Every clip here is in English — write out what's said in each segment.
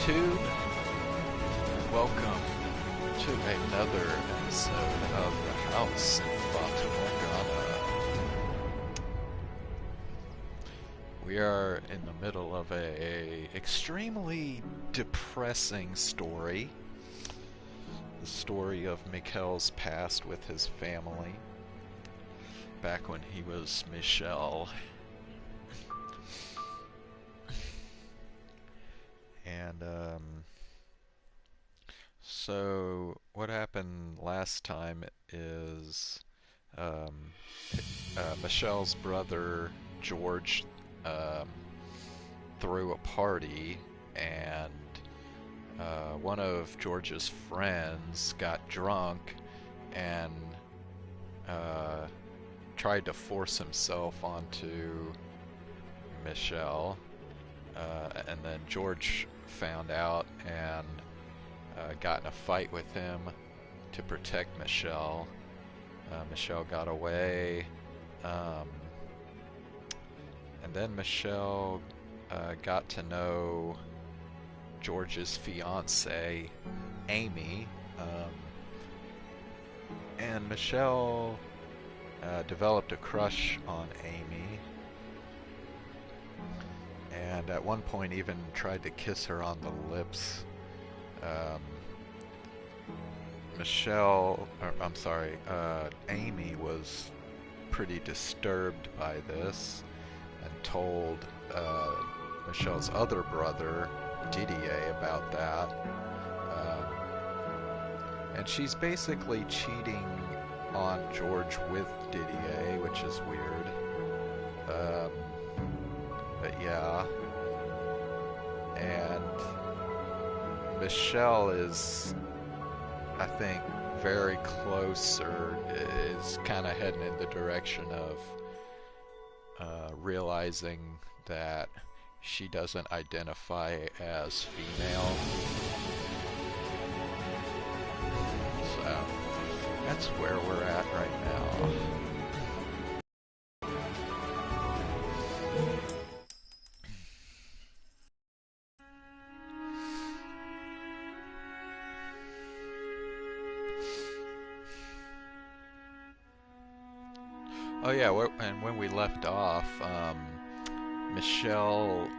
YouTube. Welcome to another episode of The House in Fata Morgana. We are in the middle of a extremely depressing story. The story of Mikhail's past with his family. Back when he was Michel. And, so what happened last time is, Michelle's brother, George, threw a party, and, one of George's friends got drunk and, tried to force himself onto Michelle. And then George found out and got in a fight with him to protect Michelle. Michelle got away, and then Michelle got to know George's fiance, Amy, and Michelle developed a crush on Amy. And at one point even tried to kiss her on the lips. Amy was pretty disturbed by this and told Michelle's other brother, Didier, about that. And she's basically cheating on George with Didier, which is weird. But yeah, and Michelle is, I think, very close, or is kind of heading in the direction of realizing that she doesn't identify as female. So that's where we're at right now. Oh yeah, and when we left off, Michelle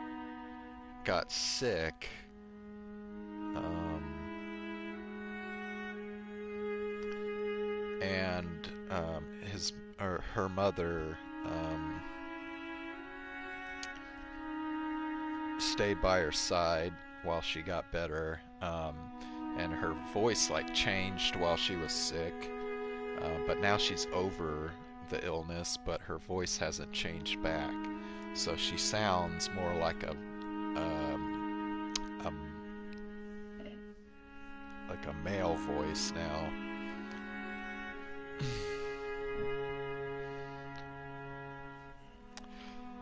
got sick, and her mother stayed by her side while she got better, and her voice changed while she was sick, but now she's over the illness, but her voice hasn't changed back, so she sounds more like a male voice now.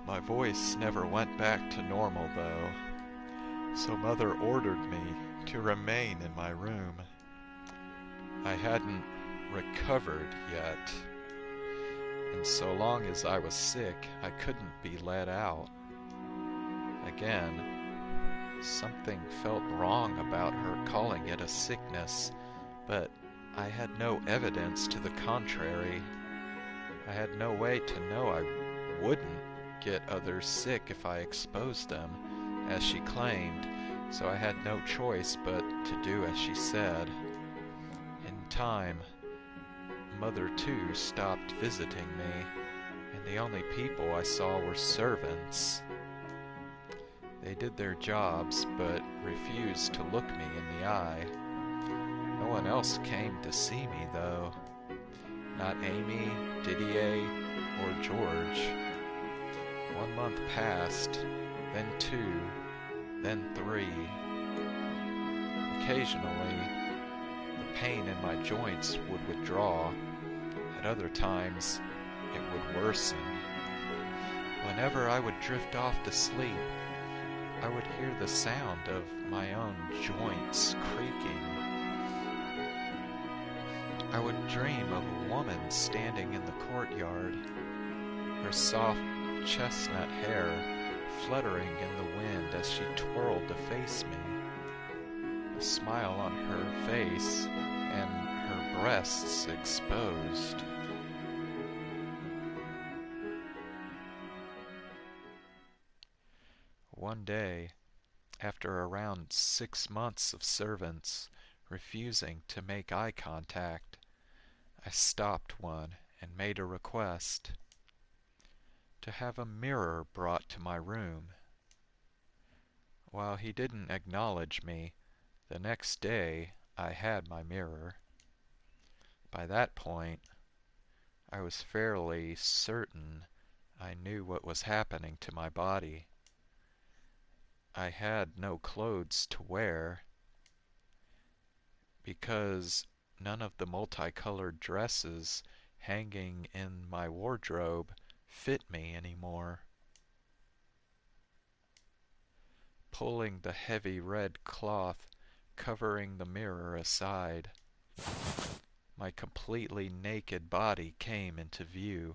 My voice never went back to normal though, so Mother ordered me to remain in my room. I hadn't recovered yet, and so long as I was sick, I couldn't be let out. Again, something felt wrong about her calling it a sickness, but I had no evidence to the contrary. I had no way to know I wouldn't get others sick if I exposed them, as she claimed, so I had no choice but to do as she said. In time, Mother too stopped visiting me, and the only people I saw were servants. They did their jobs, but refused to look me in the eye. No one else came to see me, though. Not Amy, Didier, or George. 1 month passed, then 2, then 3. Occasionally, the pain in my joints would withdraw. At other times, it would worsen. Whenever I would drift off to sleep, I would hear the sound of my own joints creaking. I would dream of a woman standing in the courtyard, her soft chestnut hair fluttering in the wind as she twirled to face me. a smile on her face, and her breasts exposed. One day, after around 6 months of servants refusing to make eye contact, I stopped one and made a request to have a mirror brought to my room. While he didn't acknowledge me, the next day I had my mirror. By that point, I was fairly certain I knew what was happening to my body. I had no clothes to wear because none of the multicolored dresses hanging in my wardrobe fit me anymore. Pulling the heavy red cloth covering the mirror aside, my completely naked body came into view.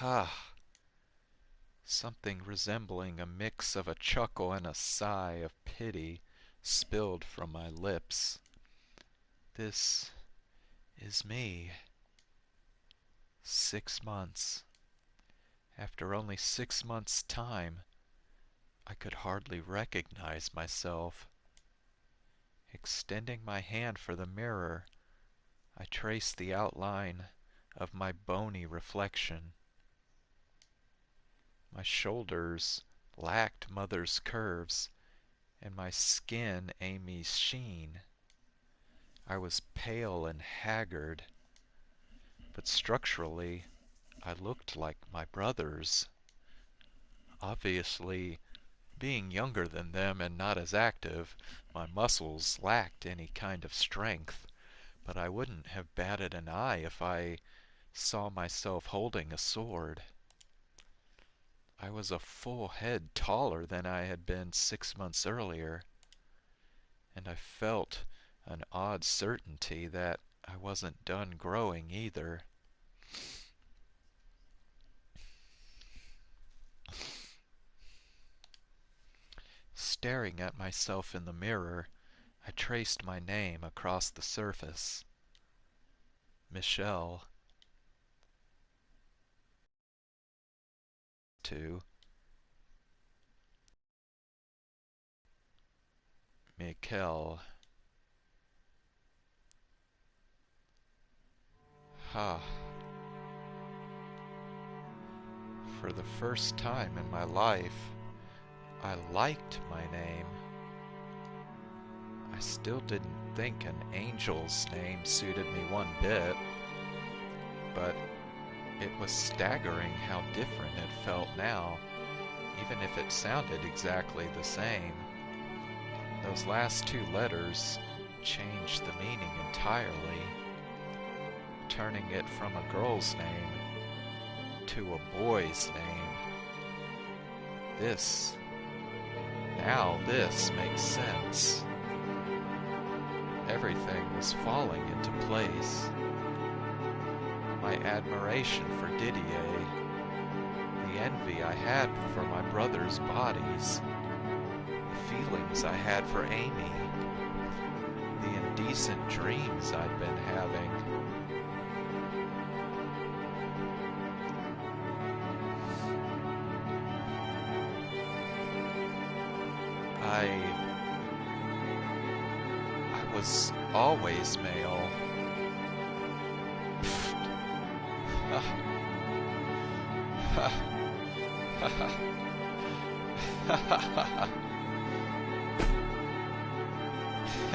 Ah! Something resembling a mix of a chuckle and a sigh of pity spilled from my lips. This is me. 6 months. After only 6 months' time, I could hardly recognize myself. Extending my hand for the mirror, I traced the outline of my bony reflection. My shoulders lacked mother's curves, and my skin Amy's sheen. I was pale and haggard, but structurally I looked like my brothers. Obviously, being younger than them and not as active, my muscles lacked any kind of strength, but I wouldn't have batted an eye if I saw myself holding a sword. I was a full head taller than I had been 6 months earlier, and I felt an odd certainty that I wasn't done growing either. Staring at myself in the mirror, I traced my name across the surface. Michelle. To Mikkel. Ha. For the first time in my life, I liked my name. I still didn't think an angel's name suited me one bit, but it was staggering how different it felt now, even if it sounded exactly the same. Those last 2 letters changed the meaning entirely, turning it from a girl's name to a boy's name. This makes sense. Everything was falling into place. My admiration for Didier, the envy I had for my brothers' bodies, the feelings I had for Amy, the indecent dreams I'd been having. I was always male. I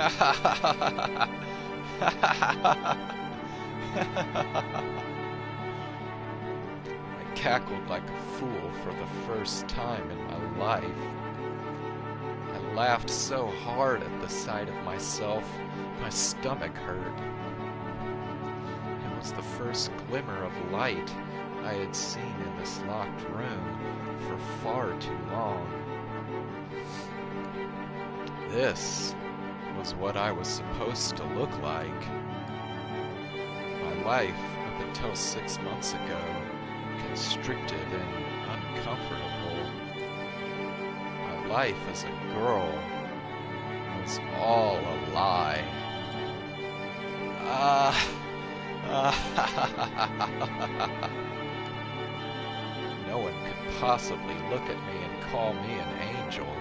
cackled like a fool for the first time in my life. I laughed so hard at the sight of myself, my stomach hurt. It was the first glimmer of light I had seen in this locked room for far too long. This was what I was supposed to look like. My life, up until 6 months ago, constricted and comfortable. My life as a girl was all a lie. No one could possibly look at me and call me an angel.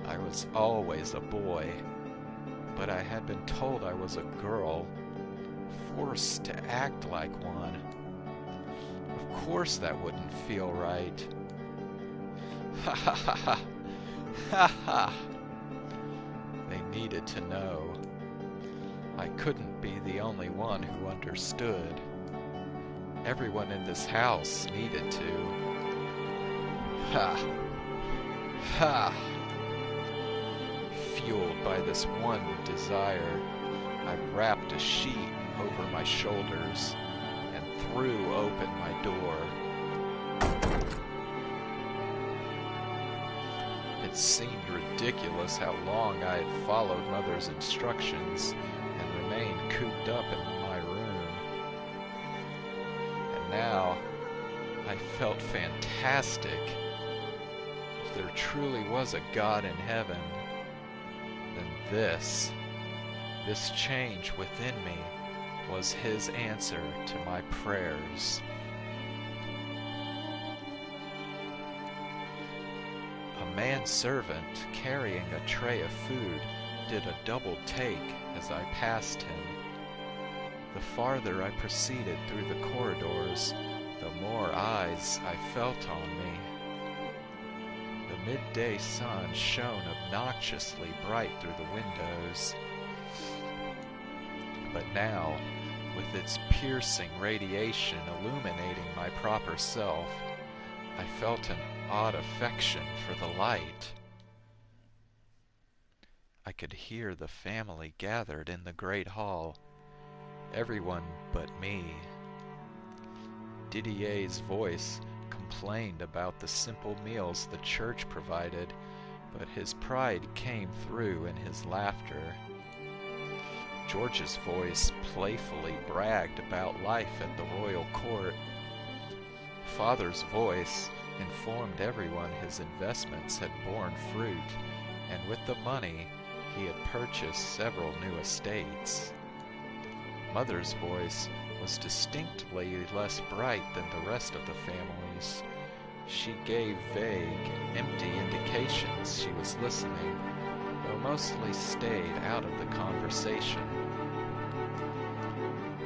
I was always a boy, but I had been told I was a girl, forced to act like one. Of course that wouldn't feel right. Ha ha ha ha. Ha ha. They needed to know. I couldn't be the only one who understood. Everyone in this house needed to. Ha! Ha! Fueled by this one desire, I wrapped a sheet over my shoulders and threw open my door. It seemed ridiculous how long I had followed Mother's instructions and remained cooped up in my room. And now, I felt fantastic. If there truly was a God in heaven, then this change within me was His answer to my prayers. A manservant carrying a tray of food did a double take as I passed him. The farther I proceeded through the corridors, the more eyes I felt on me. The midday sun shone obnoxiously bright through the windows. But now, with its piercing radiation illuminating my proper self, I felt an odd affection for the light. I could hear the family gathered in the great hall, everyone but me. Didier's voice complained about the simple meals the church provided, but his pride came through in his laughter. George's voice playfully bragged about life at the royal court. Father's voice informed everyone his investments had borne fruit, and with the money he had purchased several new estates. Mother's voice was distinctly less bright than the rest of the family's. She gave vague, empty indications she was listening, though mostly stayed out of the conversation.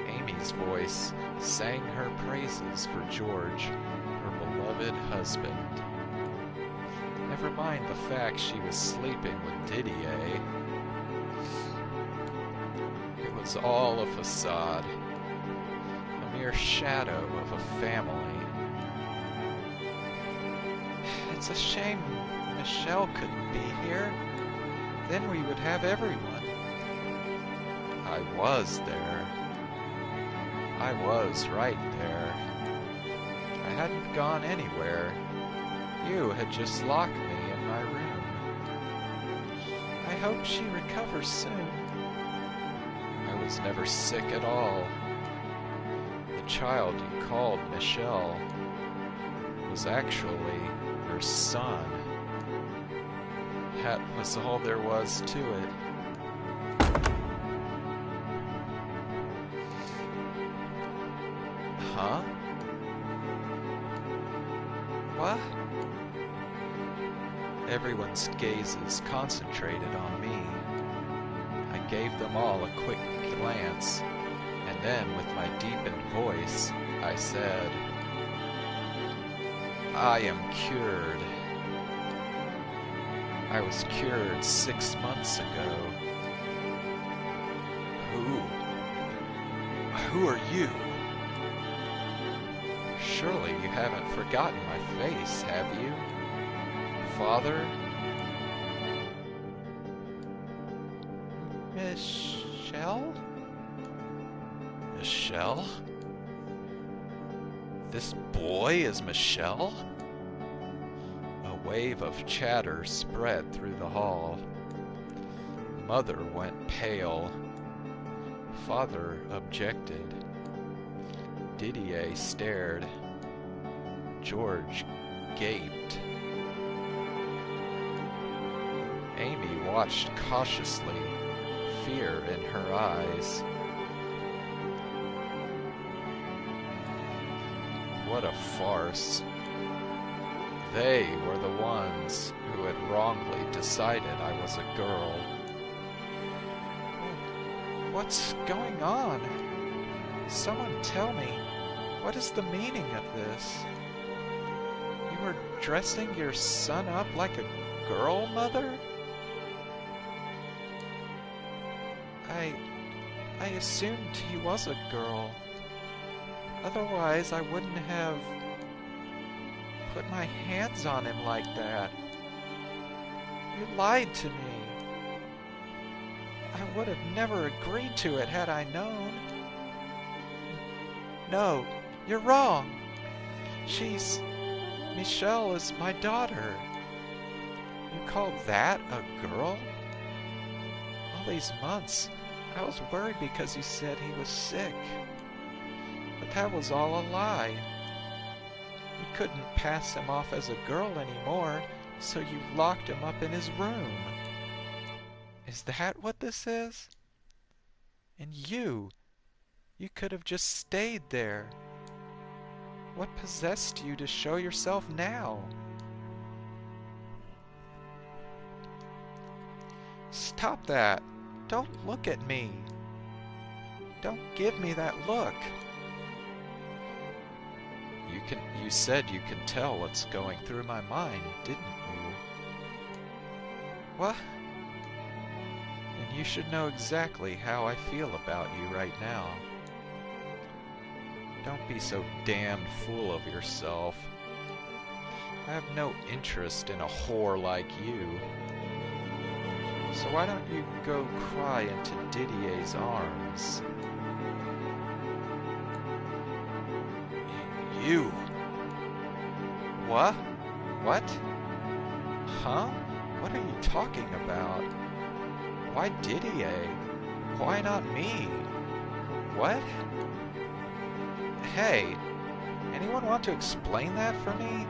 Amy's voice sang her praises for George, her beloved husband. Never mind the fact she was sleeping with Didier. It was all a facade, a mere shadow of a family. It's a shame Michelle couldn't be here. Then we would have everyone. I was there. I was right there. I hadn't gone anywhere. You had just locked me in my room. I hope she recovers soon. I was never sick at all. The child you called Michelle was actually your son. That was all there was to it. Huh? What? Everyone's gazes concentrated on me. I gave them all a quick glance, and then with my deepened voice, I said, I am cured. I was cured 6 months ago. Who are you? Surely you haven't forgotten my face, have you? Father? Michelle? Michelle? This boy is Michelle? A wave of chatter spread through the hall. Mother went pale. Father objected. Didier stared. George gaped. Amy watched cautiously, fear in her eyes. What a farce. They were the ones who had wrongly decided I was a girl. What's going on? Someone tell me, what is the meaning of this? You were dressing your son up like a girl, Mother? I assumed he was a girl. Otherwise, I wouldn't have put my hands on him like that. You lied to me. I would have never agreed to it had I known. No, you're wrong. Michelle is my daughter. You call that a girl? All these months, I was worried because you said he was sick. But that was all a lie. You couldn't pass him off as a girl anymore, so you locked him up in his room. Is that what this is? And you could have just stayed there. What possessed you to show yourself now? Stop that! Don't look at me! Don't give me that look! You said you can tell what's going through my mind, didn't you? What? And you should know exactly how I feel about you right now. Don't be so damned full of yourself. I have no interest in a whore like you. So why don't you go cry into Didier's arms? You! What? What? Huh? What are you talking about? Why Didier? Why not me? What? Hey, anyone want to explain that for me?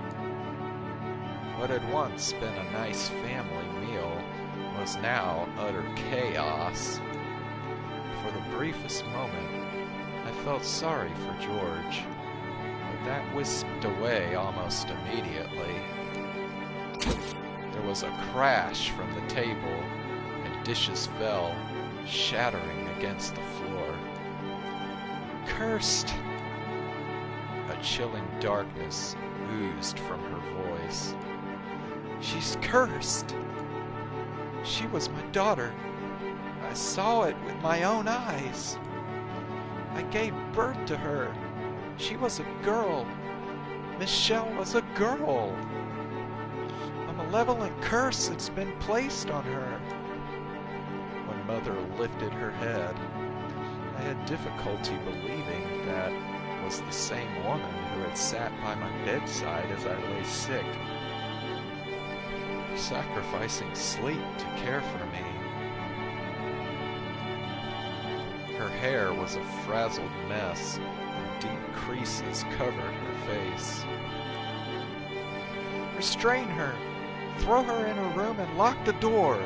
What had once been a nice family meal was now utter chaos. For the briefest moment, I felt sorry for George, but that whisked away almost immediately. There was a crash from the table, and dishes fell, shattering against the floor. Cursed! A chilling darkness oozed from her voice. She's cursed! She was my daughter. I saw it with my own eyes. I gave birth to her. She was a girl. Michelle was a girl. A malevolent curse has been placed on her. When Mother lifted her head, I had difficulty believing that was the same woman who had sat by my bedside as I lay sick, sacrificing sleep to care for me. Her hair was a frazzled mess, and deep creases covered her face. Restrain her! Throw her in her room and lock the door!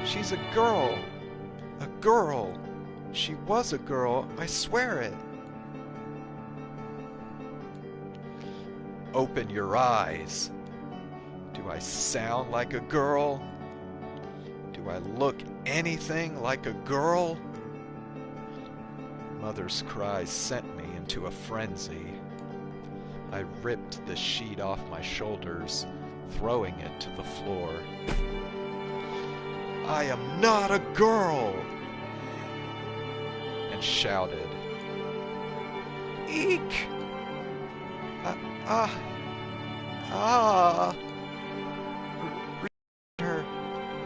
She's a girl! A girl! She was a girl, I swear it! Open your eyes! Do I sound like a girl? Do I look anything like a girl? Mother's cries sent me into a frenzy. I ripped the sheet off my shoulders, throwing it to the floor. I am not a girl! And shouted. Eek! Her!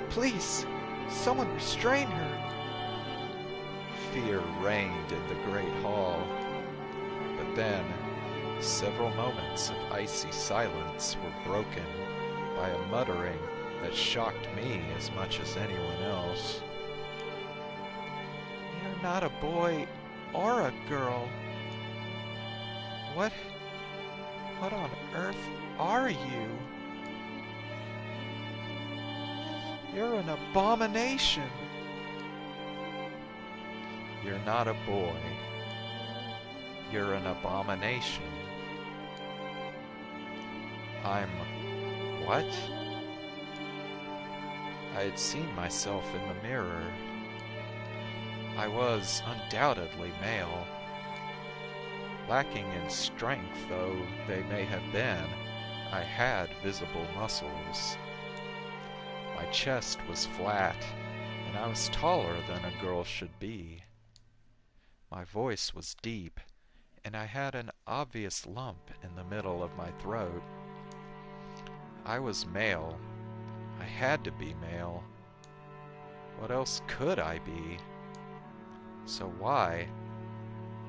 Please, someone restrain her! Fear reigned in the great hall, but then several moments of icy silence were broken by a muttering that shocked me as much as anyone else. You're not a boy or a girl. What? What on earth are you? You're an abomination. You're not a boy. You're an abomination. I'm... what? I had seen myself in the mirror. I was undoubtedly male. Lacking in strength though they may have been, I had visible muscles. My chest was flat, and I was taller than a girl should be. My voice was deep, and I had an obvious lump in the middle of my throat. I was male. I had to be male. What else could I be? So why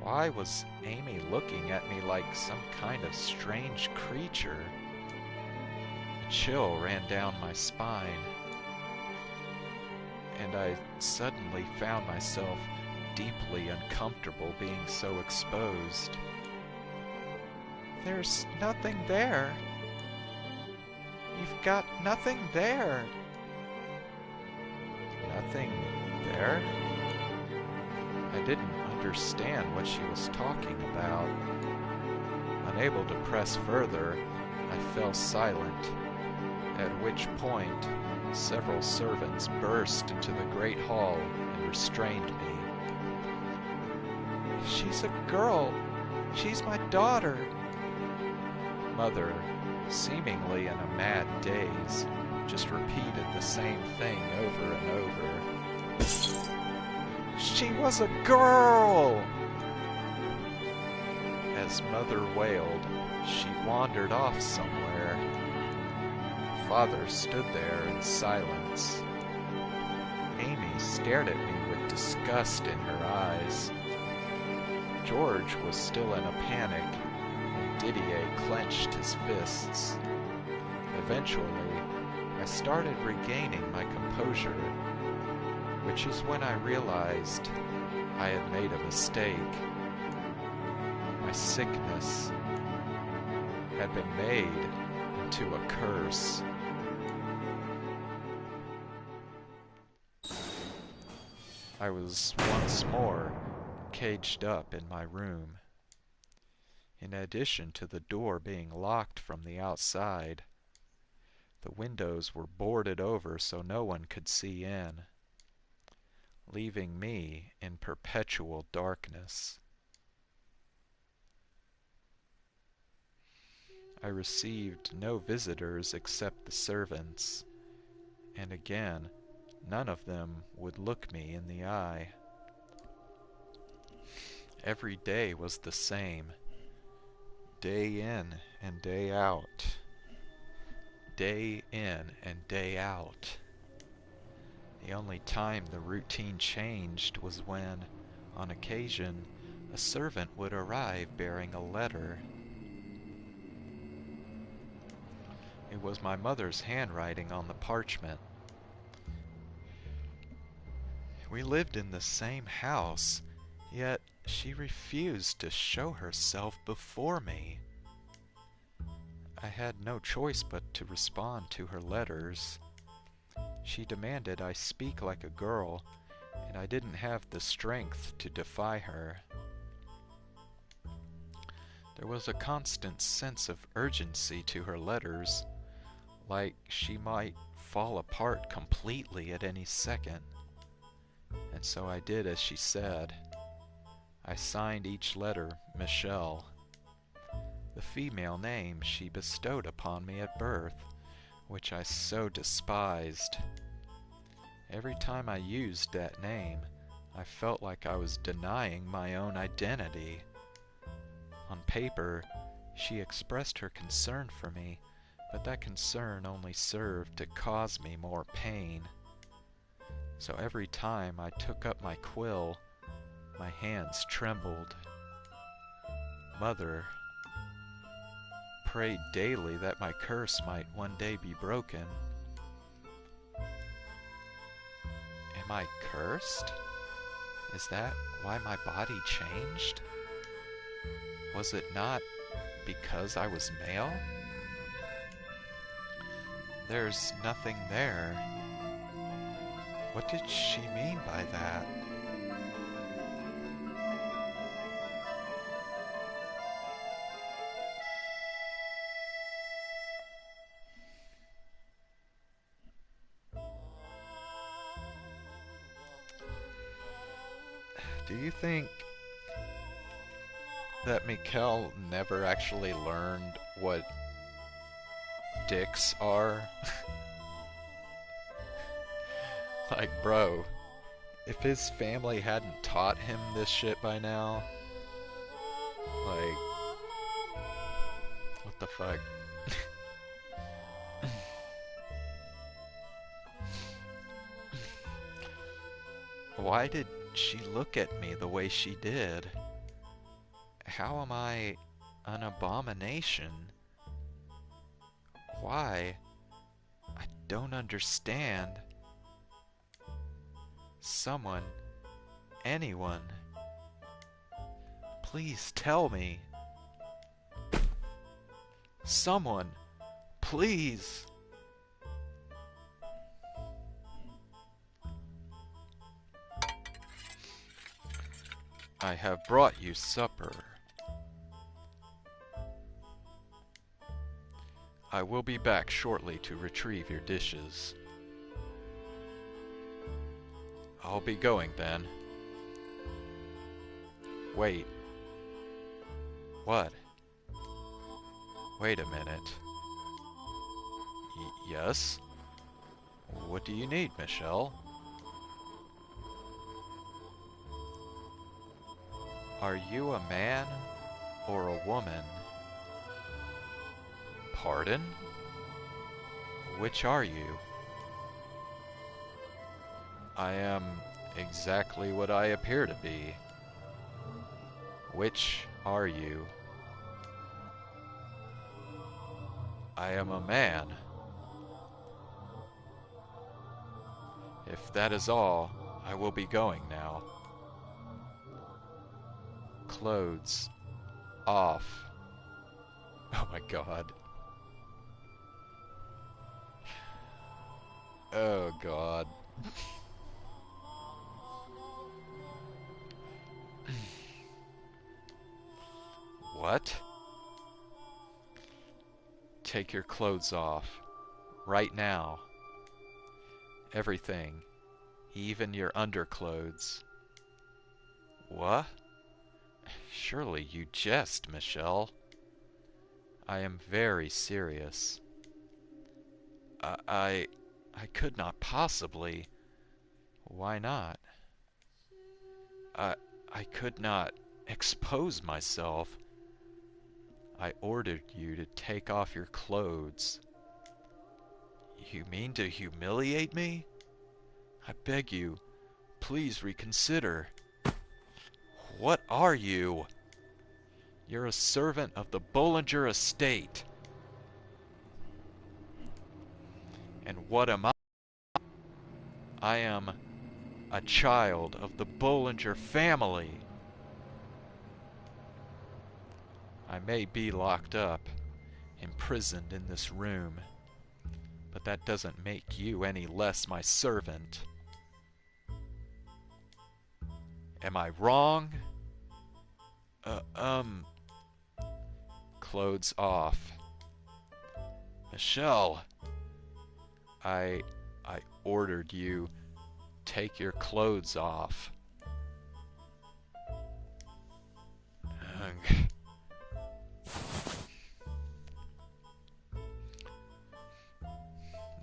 was Amy looking at me like some kind of strange creature? A chill ran down my spine, and I suddenly found myself deeply uncomfortable being so exposed. There's nothing there. You've got nothing there. Nothing there? I didn't understand what she was talking about. Unable to press further, I fell silent, at which point several servants burst into the great hall and restrained me. She's a girl. She's my daughter. Mother, seemingly in a mad daze, just repeated the same thing over and over. She was a girl! As Mother wailed, she wandered off somewhere. Father stood there in silence. Amy stared at me with disgust in her eyes. George was still in a panic, and Didier clenched his fists. Eventually, I started regaining my composure, which is when I realized I had made a mistake. My sickness had been made into a curse. I was once more caged up in my room. In addition to the door being locked from the outside, the windows were boarded over so no one could see in, leaving me in perpetual darkness. I received no visitors except the servants, and again, none of them would look me in the eye. Every day was the same, day in and day out, day in and day out. The only time the routine changed was when, on occasion, a servant would arrive bearing a letter. It was my mother's handwriting on the parchment. We lived in the same house, yet she refused to show herself before me. I had no choice but to respond to her letters. She demanded I speak like a girl, and I didn't have the strength to defy her. There was a constant sense of urgency to her letters, like she might fall apart completely at any second. And so I did as she said. I signed each letter Michelle, the female name she bestowed upon me at birth, which I so despised. Every time I used that name, I felt like I was denying my own identity. On paper, she expressed her concern for me, but that concern only served to cause me more pain. So every time I took up my quill, my hands trembled. Mother prayed daily that my curse might one day be broken. Am I cursed? Is that why my body changed? Was it not because I was male? There's nothing there. What did she mean by that? Do you think that Mikkel never actually learned what dicks are? Like, bro, if his family hadn't taught him this shit by now, like, what the fuck? Why did she look at me the way she did? How am I an abomination? Why? I don't understand. Someone, anyone, please tell me. Someone, please. I have brought you supper. I will be back shortly to retrieve your dishes. I'll be going then. Wait. What? Wait a minute. Yes? What do you need, Michelle? Are you a man or a woman? Pardon? Which are you? I am exactly what I appear to be. Which are you? I am a man. If that is all, I will be going now. Clothes off. Oh my god. Oh god. What? Take your clothes off. Right now. Everything. Even your underclothes. What? Surely you jest, Michelle. I am very serious. I could not possibly. Why not? I could not expose myself. I ordered you to take off your clothes. You mean to humiliate me? I beg you, please reconsider. What are you? You're a servant of the Bollinger estate. And what am I? I am a child of the Bollinger family. I may be locked up, imprisoned in this room, but that doesn't make you any less my servant. Am I wrong? Clothes off. Michelle, I ordered you take your clothes off. Ugh.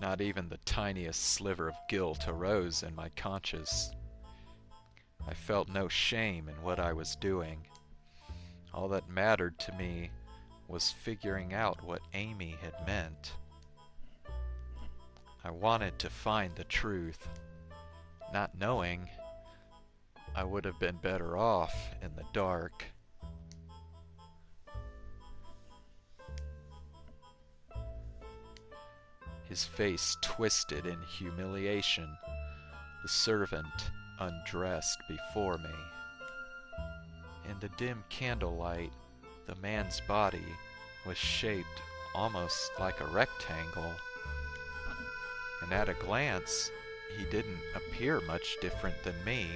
Not even the tiniest sliver of guilt arose in my conscience. I felt no shame in what I was doing. All that mattered to me was figuring out what Amy had meant. I wanted to find the truth. Not knowing, I would have been better off in the dark. His face twisted in humiliation. The servant undressed before me. In the dim candlelight, the man's body was shaped almost like a rectangle, and at a glance, he didn't appear much different than me.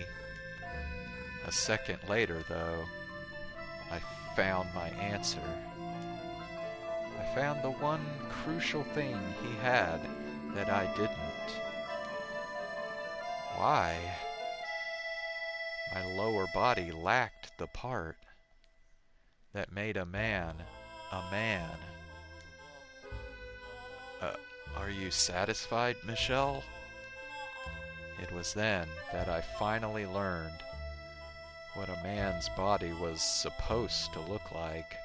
A second later, though, I found my answer. I found the one crucial thing he had that I didn't. Why? My lower body lacked the part that made a man a man. Are you satisfied, Michelle? It was then that I finally learned what a man's body was supposed to look like.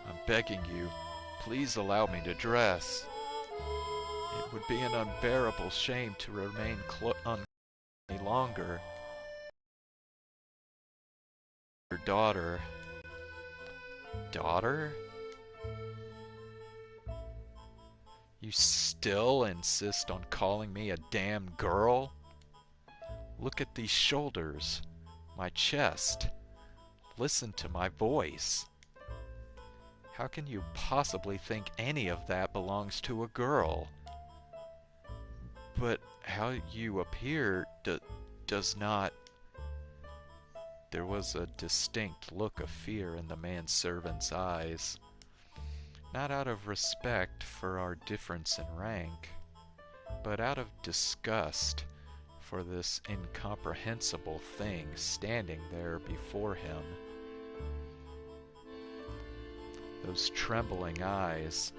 I'm begging you, please allow me to dress. It would be an unbearable shame to remain any longer. Your daughter. Daughter? You still insist on calling me a damn girl? Look at these shoulders, my chest. Listen to my voice. How can you possibly think any of that belongs to a girl? But how you appear does not... There was a distinct look of fear in the manservant's eyes. Not out of respect for our difference in rank, but out of disgust for this incomprehensible thing standing there before him. Those trembling eyes,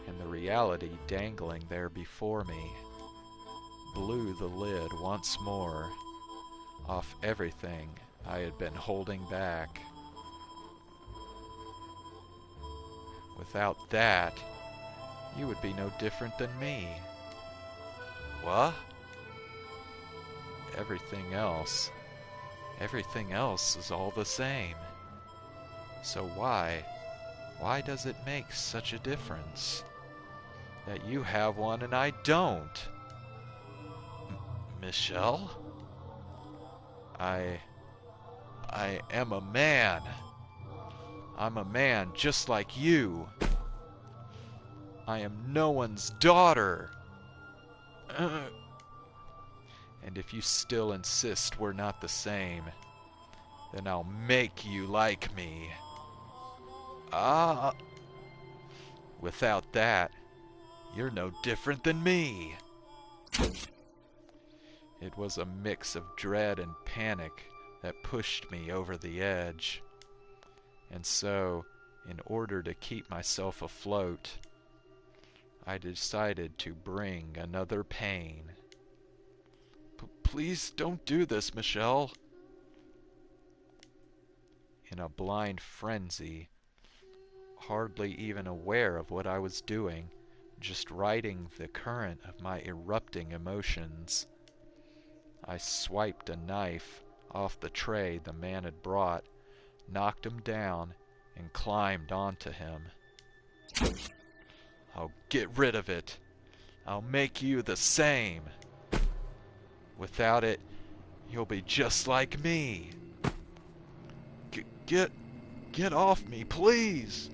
and the reality dangling there before me, blew the lid once more off everything I had been holding back. Without that, you would be no different than me. What? Everything else is all the same. So why does it make such a difference that you have one and I don't? Michelle? I am a man. I'm a man just like you. I am no one's daughter. And if you still insist we're not the same, then I'll make you like me. Without that, you're no different than me. It was a mix of dread and panic that pushed me over the edge. And so, in order to keep myself afloat, I decided to bring another pain. Please don't do this, Michelle. In a blind frenzy, hardly even aware of what I was doing, just riding the current of my erupting emotions, I swiped a knife off the tray the man had brought, knocked him down, and climbed onto him. I'll get rid of it. I'll make you the same. Without it, you'll be just like me. Get off me, please.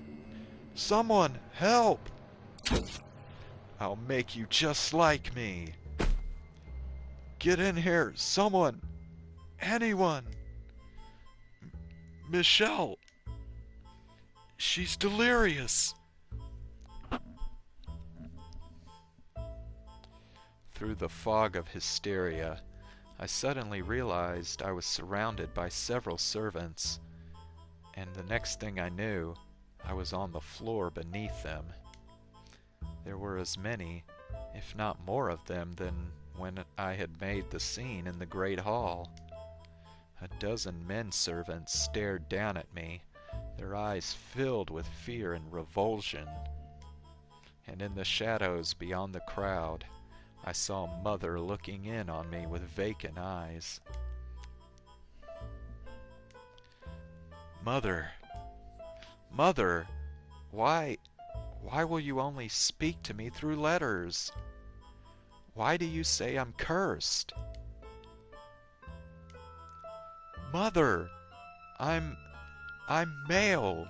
Someone help. I'll make you just like me. Get in here, someone. Anyone. Michelle. She's delirious. Through the fog of hysteria, I suddenly realized I was surrounded by several servants, and the next thing I knew, I was on the floor beneath them. There were as many, if not more of them than when I had made the scene in the great hall. A dozen men servants stared down at me, their eyes filled with fear and revulsion. And in the shadows beyond the crowd, I saw Mother looking in on me with vacant eyes. Mother, why will you only speak to me through letters? Why do you say I'm cursed? Mother, I'm I'm male.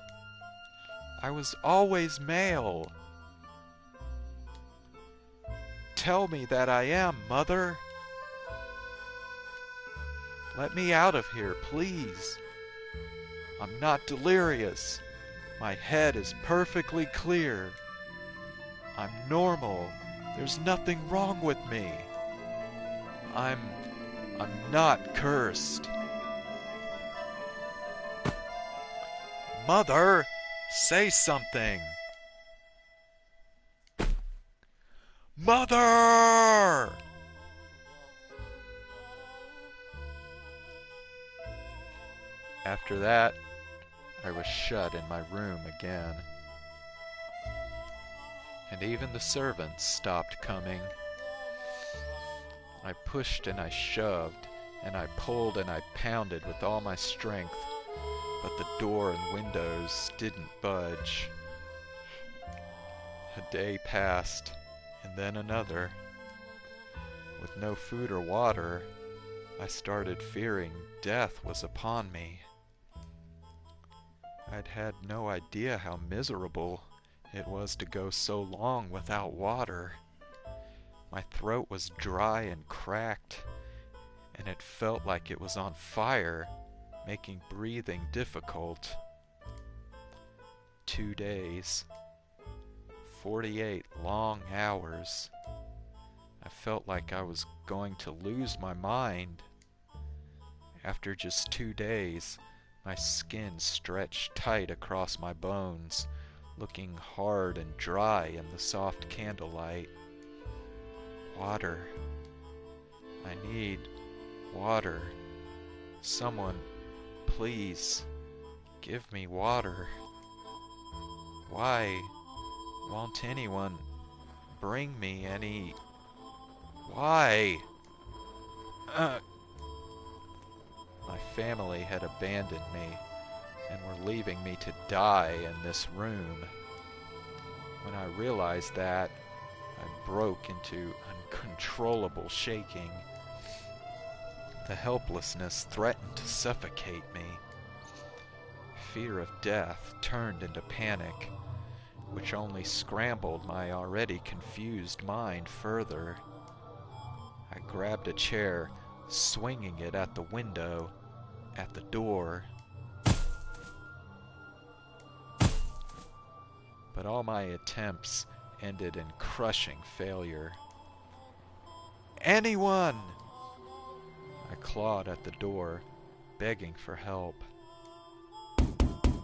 I was always male. Tell me that I am, Mother. Let me out of here, please. I'm not delirious. My head is perfectly clear. I'm normal. There's nothing wrong with me. I'm not cursed. Mother, say something. Mother! After that, I was shut in my room again. And even the servants stopped coming. I pushed and I shoved, and I pulled and I pounded with all my strength, but the door and windows didn't budge. A day passed, and then another. With no food or water, I started fearing death was upon me. I'd had no idea how miserable it was to go so long without water. My throat was dry and cracked, and it felt like it was on fire, making breathing difficult. 2 days. 48 long hours. I felt like I was going to lose my mind. After just 2 days, my skin stretched tight across my bones, looking hard and dry in the soft candlelight. Water. I need water. Someone, please, give me water. Why won't anyone bring me any? Why? My family had abandoned me and were leaving me to die in this room. When I realized that, I broke into uncontrollable shaking. The helplessness threatened to suffocate me. Fear of death turned into panic, which only scrambled my already confused mind further. I grabbed a chair, swinging it at the window, at the door. But all my attempts ended in crushing failure. Anyone! I clawed at the door, begging for help.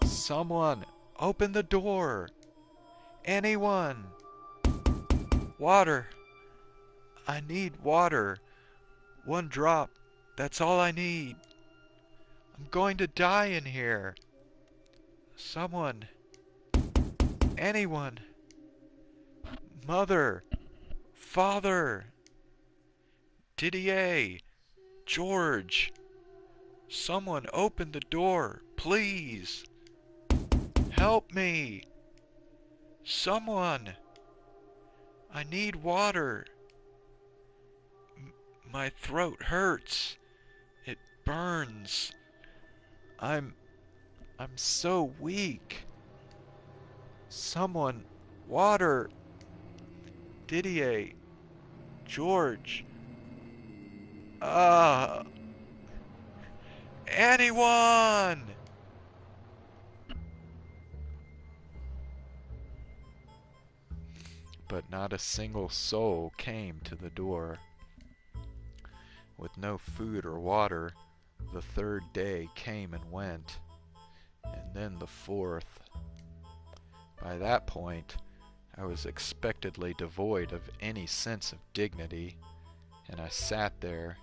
Someone, open the door! Anyone! Water! I need water. 1 drop. That's all I need. I'm going to die in here. Someone. Anyone. Mother. Father. Didier. George. Someone open the door, please. Help me. Someone. I need water. My throat hurts. It burns. I'm so weak. Someone, water. Didier, George. Anyone! But not a single soul came to the door. With no food or water, the 3rd day came and went, and then the 4th. By that point, I was expectedly devoid of any sense of dignity, and I sat there,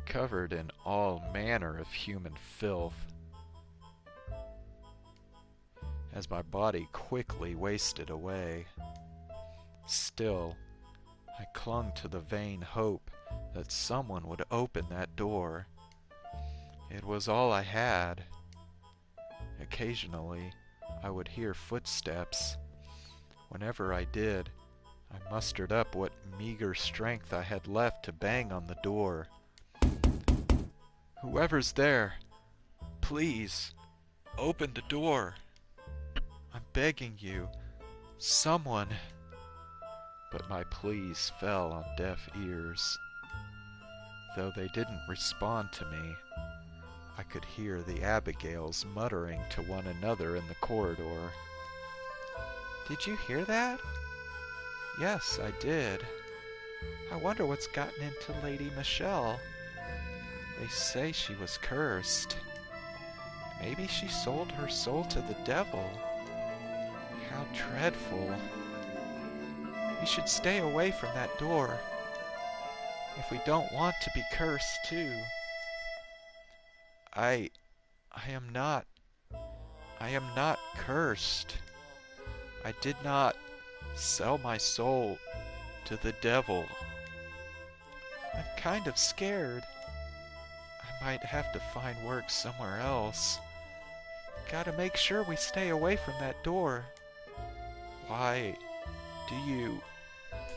covered in all manner of human filth. As my body quickly wasted away, still, I clung to the vain hope that someone would open that door. It was all I had. Occasionally, I would hear footsteps. Whenever I did, I mustered up what meager strength I had left to bang on the door. Whoever's there, please, Open the door. I'm begging you. Someone. But my pleas fell on deaf ears. Though they didn't respond to me, I could hear the Abigails muttering to one another in the corridor. Did you hear that? Yes, I did. I wonder what's gotten into Lady Michelle. They say she was cursed. Maybe she sold her soul to the devil. How dreadful. We should stay away from that door if we don't want to be cursed too. I am not cursed. I did not sell my soul to the devil. I'm kind of scared. I might have to find work somewhere else. Gotta make sure we stay away from that door. Why do you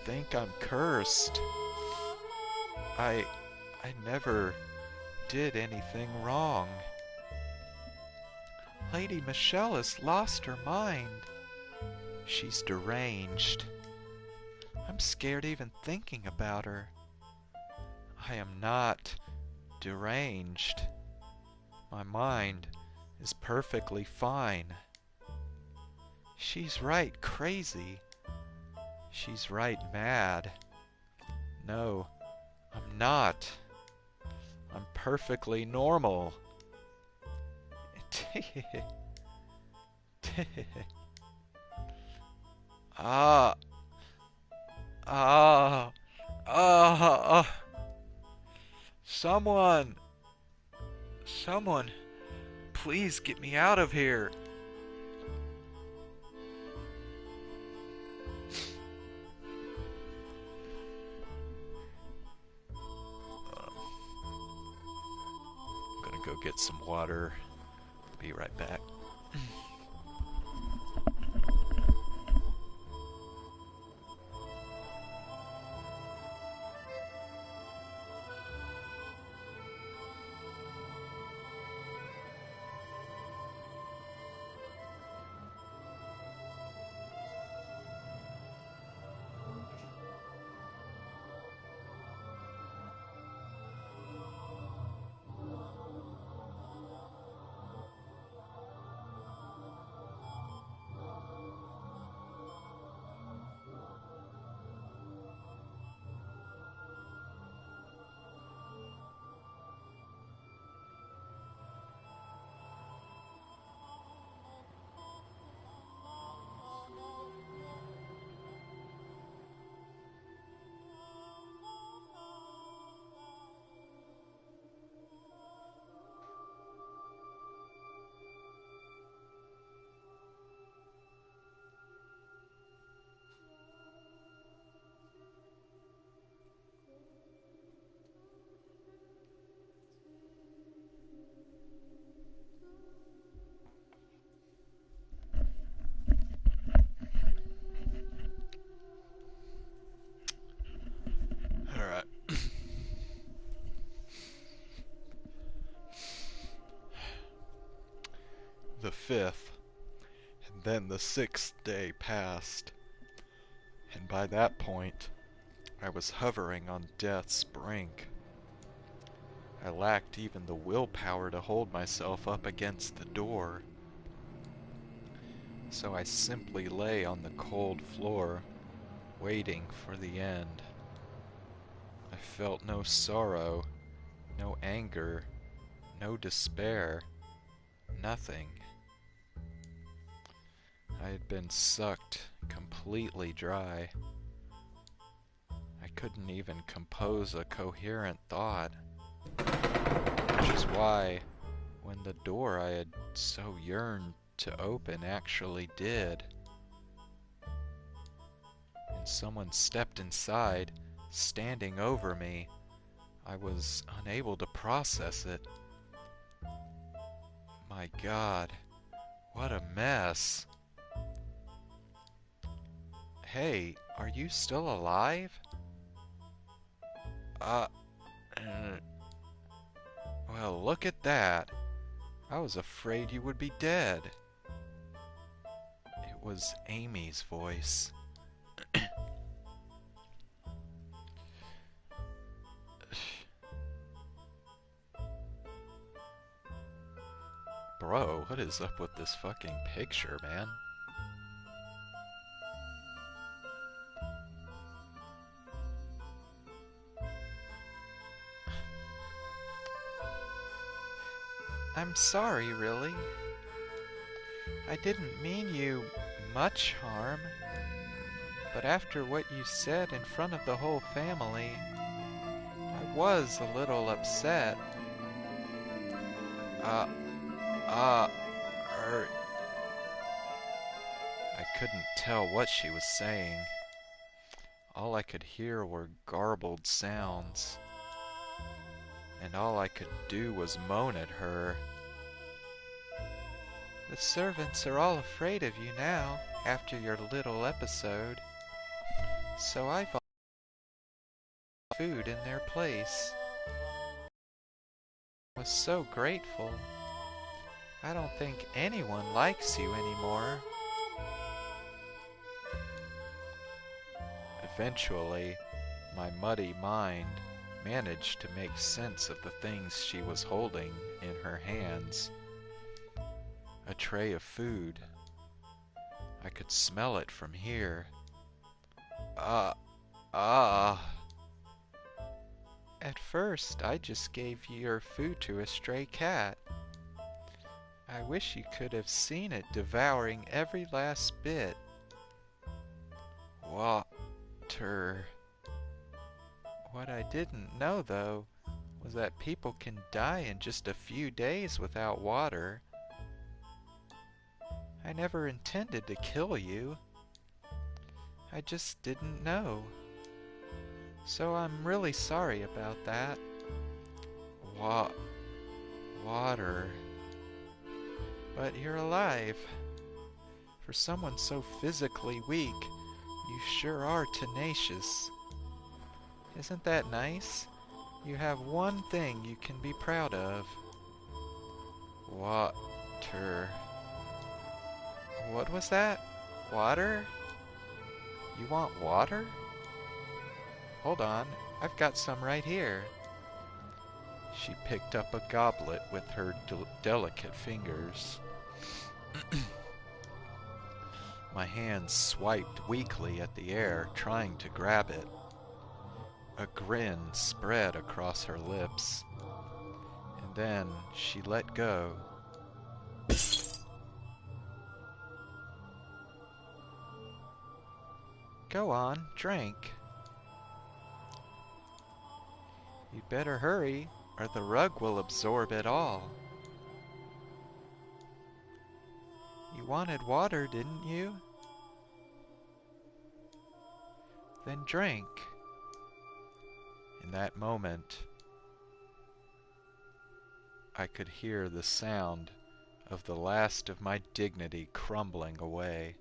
think I'm cursed? I never did anything wrong. Lady Michelle has lost her mind. She's deranged. I'm scared even thinking about her. I am not deranged. My mind is perfectly fine. She's right crazy. She's right mad. No, I'm not. I'm perfectly normal. Ah, ah, ah. Someone, please get me out of here. I'm gonna go get some water. Be right back. Alright. The 5th, and then the 6th day passed, and by that point, I was hovering on death's brink. I lacked even the willpower to hold myself up against the door, so I simply lay on the cold floor, waiting for the end. I felt no sorrow, no anger, no despair, nothing. I had been sucked completely dry. I couldn't even compose a coherent thought, which is why, when the door I had so yearned to open actually did, and someone stepped inside, standing over me, I was unable to process it. My God, what a mess. Hey, are you still alive? Well, look at that. I was afraid you would be dead. It was Amy's voice. Bro, what is up with this fucking picture, man? I'm sorry, really. I didn't mean you much harm, but after what you said in front of the whole family, I was a little upset. Uh, uh, er... I couldn't tell what she was saying. All I could hear were garbled sounds, and all I could do was moan at her. The servants are all afraid of you now, after your little episode, so I've offered food in their place. I was so grateful. I don't think anyone likes you anymore. Eventually, my muddy mind managed to make sense of the things she was holding in her hands. A tray of food. I could smell it from here. Ah, ah. At first, I just gave your food to a stray cat. I wish you could have seen it devouring every last bit. Water. What I didn't know, though, was that people can die in just a few days without water. I never intended to kill you. I just didn't know. So I'm really sorry about that. Water. But you're alive. For someone so physically weak, you sure are tenacious. Isn't that nice? You have one thing you can be proud of. Water. What was that? Water? You want water? Hold on, I've got some right here. She picked up a goblet with her delicate fingers. My hands swiped weakly at the air, trying to grab it. A grin spread across her lips, and then she let go. Go on, drink. You'd better hurry, or the rug will absorb it all. You wanted water, didn't you? Then drink. In that moment, I could hear the sound of the last of my dignity crumbling away.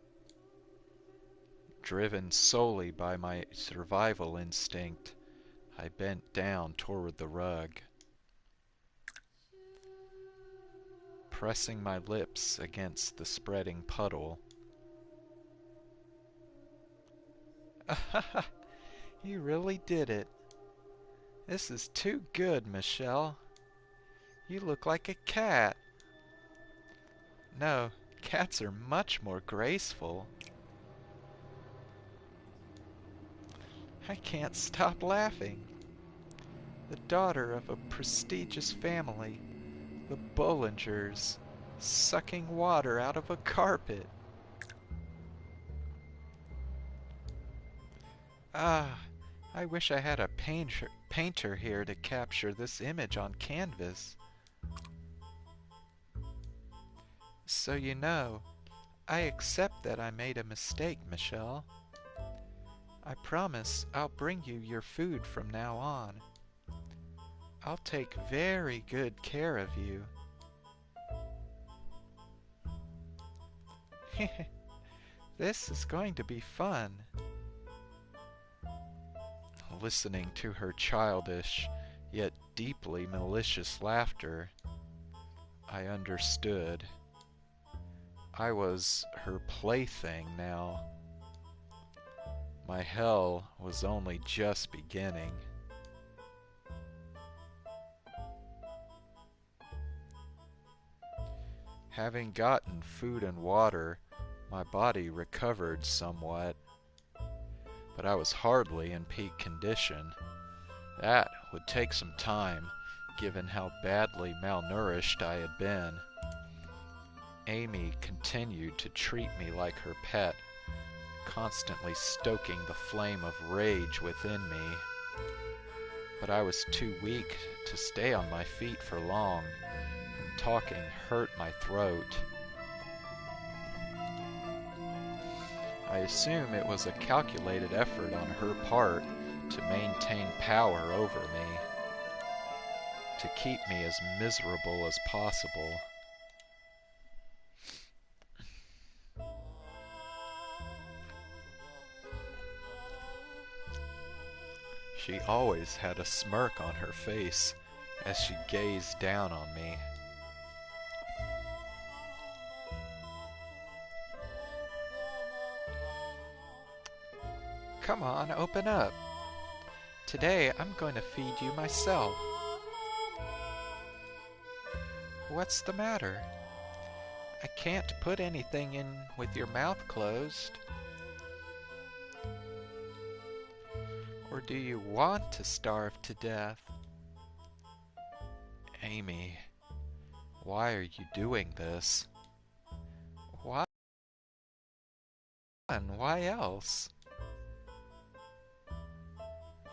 Driven solely by my survival instinct, I bent down toward the rug, pressing my lips against the spreading puddle. You really did it. This is too good, Michelle. You look like a cat. No, cats are much more graceful. I can't stop laughing. The daughter of a prestigious family, the Bollingers, sucking water out of a carpet. Ah, I wish I had a painter here to capture this image on canvas. So you know, I accept that I made a mistake, Michelle. I promise I'll bring you your food from now on. I'll take very good care of you. This is going to be fun. Listening to her childish, yet deeply malicious laughter, I understood. I was her plaything now. My hell was only just beginning. Having gotten food and water, my body recovered somewhat, but I was hardly in peak condition. That would take some time, given how badly malnourished I had been. Amy continued to treat me like her pet, constantly stoking the flame of rage within me. But I was too weak to stay on my feet for long, and talking hurt my throat. I assume it was a calculated effort on her part to maintain power over me, to keep me as miserable as possible. She always had a smirk on her face as she gazed down on me. Come on, open up. Today I'm going to feed you myself. What's the matter? I can't put anything in with your mouth closed. Or do you want to starve to death? Amy, why are you doing this? Why? And why else?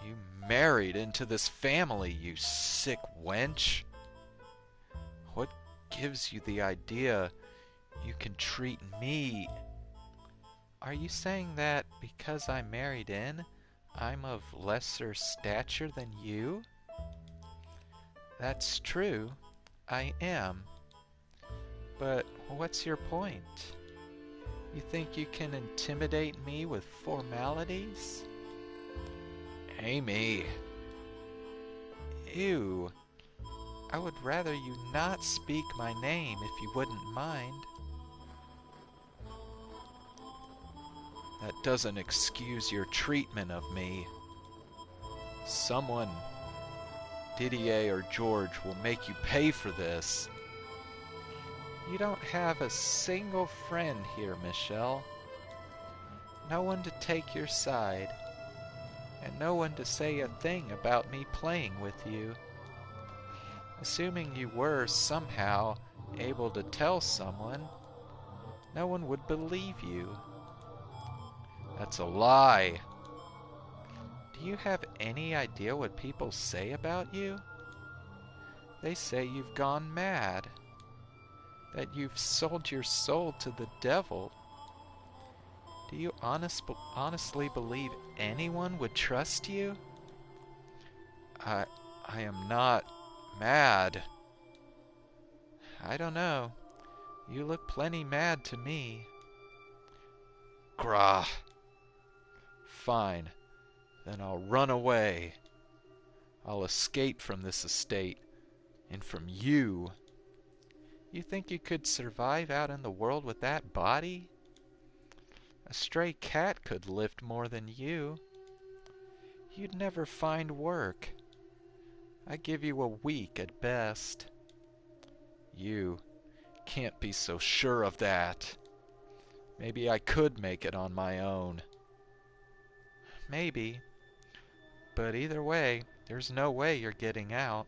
You married into this family, you sick wench. What gives you the idea you can treat me? Are you saying that because I married in, I'm of lesser stature than you? That's true, I am. But what's your point? You think you can intimidate me with formalities? Amy. Ew. I would rather you not speak my name if you wouldn't mind. That doesn't excuse your treatment of me. Someone, Didier or George, will make you pay for this. You don't have a single friend here, Michelle. No one to take your side, and no one to say a thing about me playing with you. Assuming you were somehow able to tell someone, no one would believe you. That's a lie. Do you have any idea what people say about you? They say you've gone mad, that you've sold your soul to the devil. Do you honestly believe anyone would trust you? I am not mad. I don't know. You look plenty mad to me. Grah. Fine. Then I'll run away. I'll escape from this estate, and from you. You think you could survive out in the world with that body? A stray cat could lift more than you. You'd never find work. I give you a week at best. You can't be so sure of that. Maybe I could make it on my own. Maybe. But either way, there's no way you're getting out.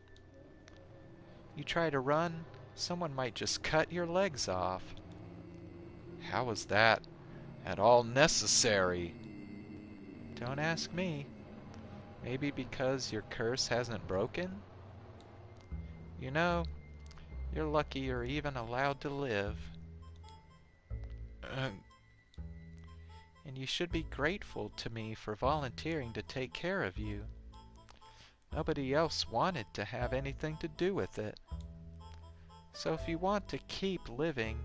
You try to run, someone might just cut your legs off. How is that at all necessary? Don't ask me. Maybe because your curse hasn't broken? You know, you're lucky you're even allowed to live. And you should be grateful to me for volunteering to take care of you. Nobody else wanted to have anything to do with it. So if you want to keep living,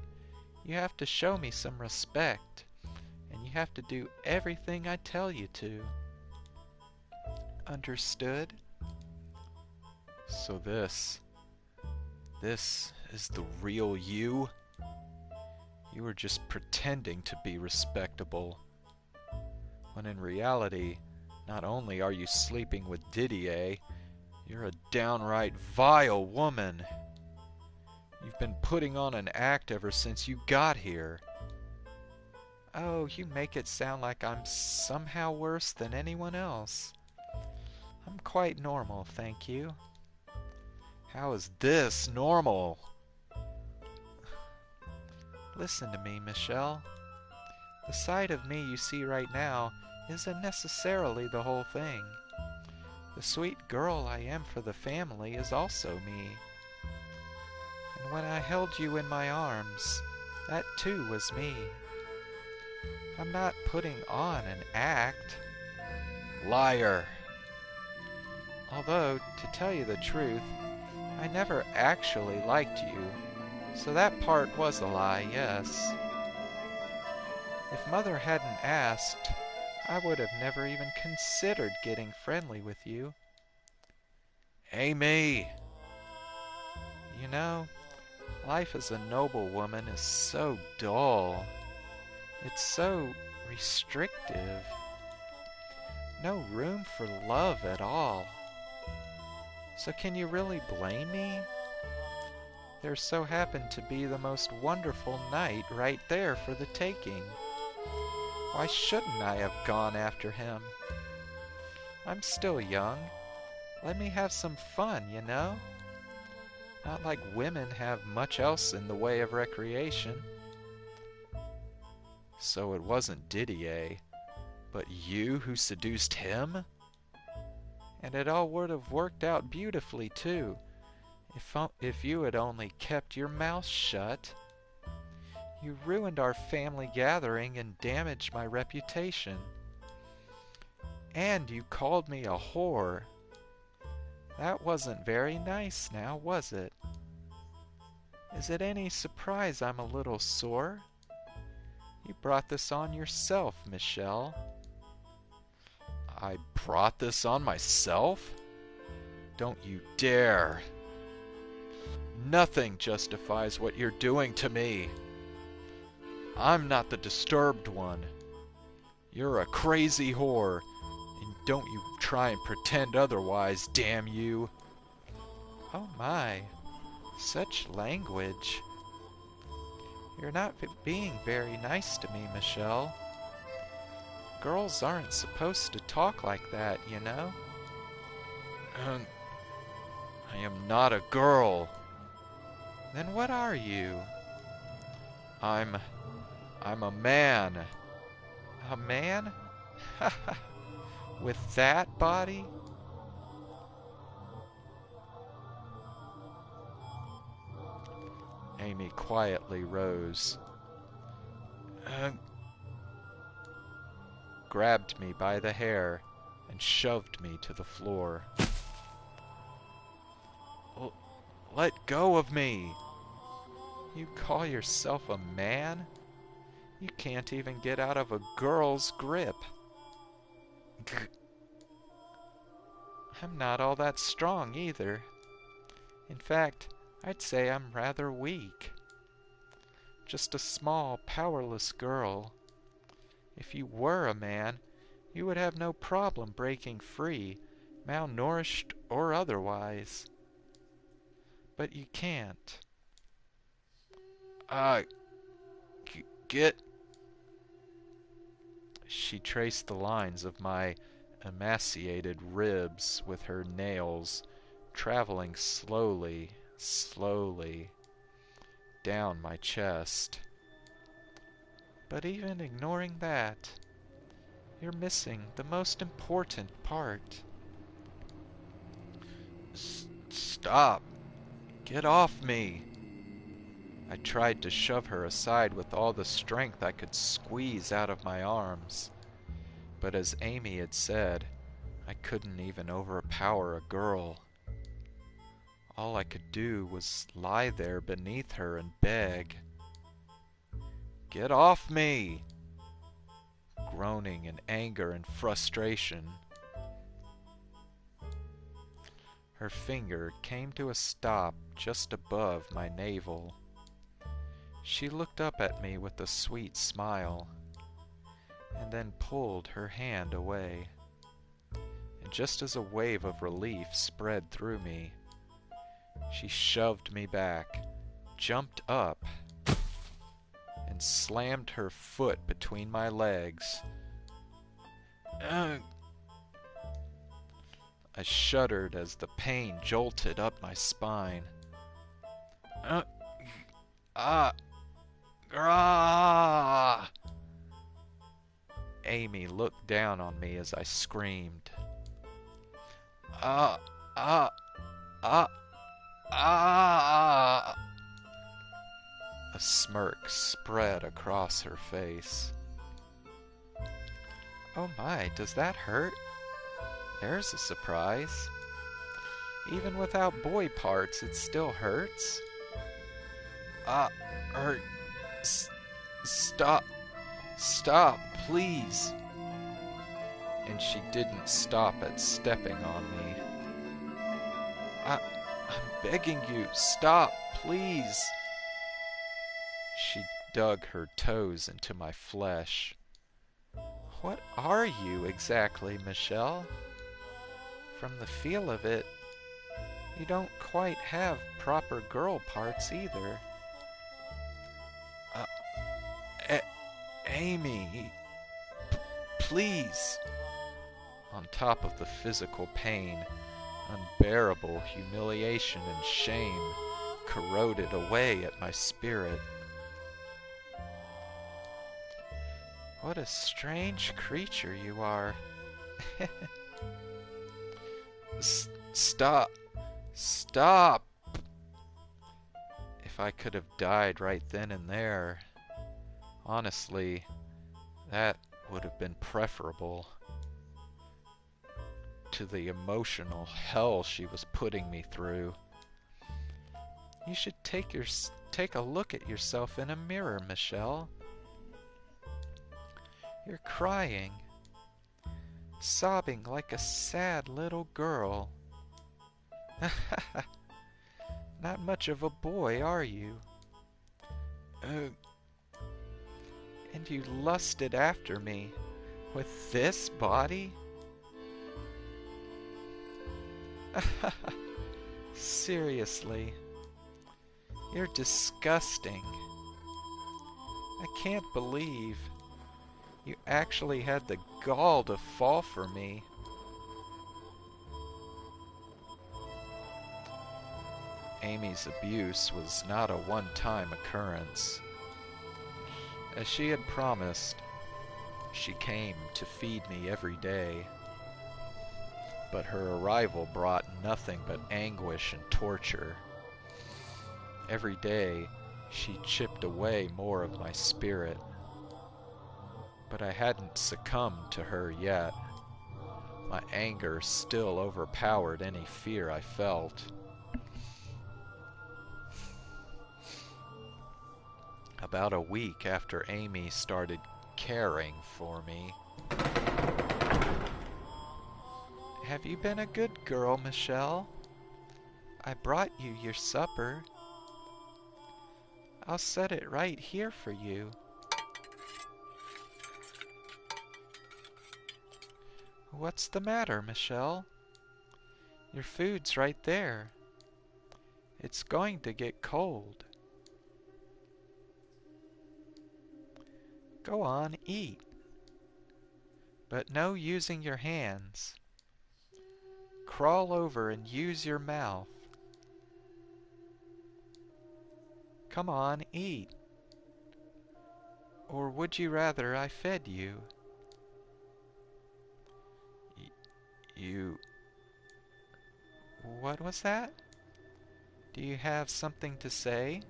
you have to show me some respect, and you have to do everything I tell you to. Understood? So this is the real you. You were just pretending to be respectable, when in reality, not only are you sleeping with Didier, you're a downright vile woman. You've been putting on an act ever since you got here. Oh, you make it sound like I'm somehow worse than anyone else. I'm quite normal, thank you. How is this normal? Listen to me, Michelle. The side of me you see right now isn't necessarily the whole thing. The sweet girl I am for the family is also me. And when I held you in my arms, that too was me. I'm not putting on an act. Liar! Although, to tell you the truth, I never actually liked you, so that part was a lie, yes. If Mother hadn't asked, I would have never even considered getting friendly with you. Amy! You know, life as a noblewoman is so dull. It's so restrictive. No room for love at all. So can you really blame me? There so happened to be the most wonderful knight right there for the taking. Why shouldn't I have gone after him? I'm still young. Let me have some fun, you know? Not like women have much else in the way of recreation. So it wasn't Didier, but you who seduced him? And it all would have worked out beautifully, too, if you had only kept your mouth shut. You ruined our family gathering and damaged my reputation. And you called me a whore. That wasn't very nice now, was it? Is it any surprise I'm a little sore? You brought this on yourself, Michelle. I brought this on myself? Don't you dare! Nothing justifies what you're doing to me. I'm not the disturbed one. You're a crazy whore, and don't you try and pretend otherwise, damn you. Oh my, such language. You're not being very nice to me, Michelle. Girls aren't supposed to talk like that, you know? I am not a girl. Then what are you? I'm a man. A man? With that body? Amy quietly rose, grabbed me by the hair, and shoved me to the floor. Let go of me! You call yourself a man? You can't even get out of a girl's grip. I'm not all that strong either. In fact, I'd say I'm rather weak. Just a small, powerless girl. If you were a man, you would have no problem breaking free, malnourished or otherwise. But you can't. Get... She traced the lines of my emaciated ribs with her nails, traveling slowly, slowly, down my chest. But even ignoring that, you're missing the most important part. Stop! Get off me! I tried to shove her aside with all the strength I could squeeze out of my arms. But as Amy had said, I couldn't even overpower a girl. All I could do was lie there beneath her and beg. Get off me! Groaning in anger and frustration. Her finger came to a stop just above my navel. She looked up at me with a sweet smile, and then pulled her hand away. And just as a wave of relief spread through me, she shoved me back, jumped up, and slammed her foot between my legs. Ugh. I shuddered as the pain jolted up my spine. Ah! Amy looked down on me as I screamed. Ah! Ah! Ah! Ah! A smirk spread across her face. Oh my, does that hurt? There's a surprise. Even without boy parts, it still hurts. Hurt. Stop. Stop, please. And she didn't stop at stepping on me. I'm begging you, stop, please. She dug her toes into my flesh. What are you exactly, Michelle? From the feel of it, you don't quite have proper girl parts either. Amy, please. On top of the physical pain, unbearable humiliation and shame corroded away at my spirit. What a strange creature you are. Stop. Stop. If I could have died right then and there, honestly, that would have been preferable to the emotional hell she was putting me through. You should take a look at yourself in a mirror, Michelle. You're crying, sobbing like a sad little girl. Not much of a boy, are you? And you lusted after me with this body? Seriously, you're disgusting. I can't believe you actually had the gall to fall for me. Amy's abuse was not a one-time occurrence. As she had promised, she came to feed me every day. But her arrival brought nothing but anguish and torture. Every day, she chipped away more of my spirit. But I hadn't succumbed to her yet. My anger still overpowered any fear I felt. About a week after Amy started caring for me. Have you been a good girl, Michelle? I brought you your supper. I'll set it right here for you. What's the matter, Michelle? Your food's right there. It's going to get cold. Go on, eat. But no using your hands. Crawl over and use your mouth. Come on, eat. Or would you rather I fed you? You... What was that? Do you have something to say?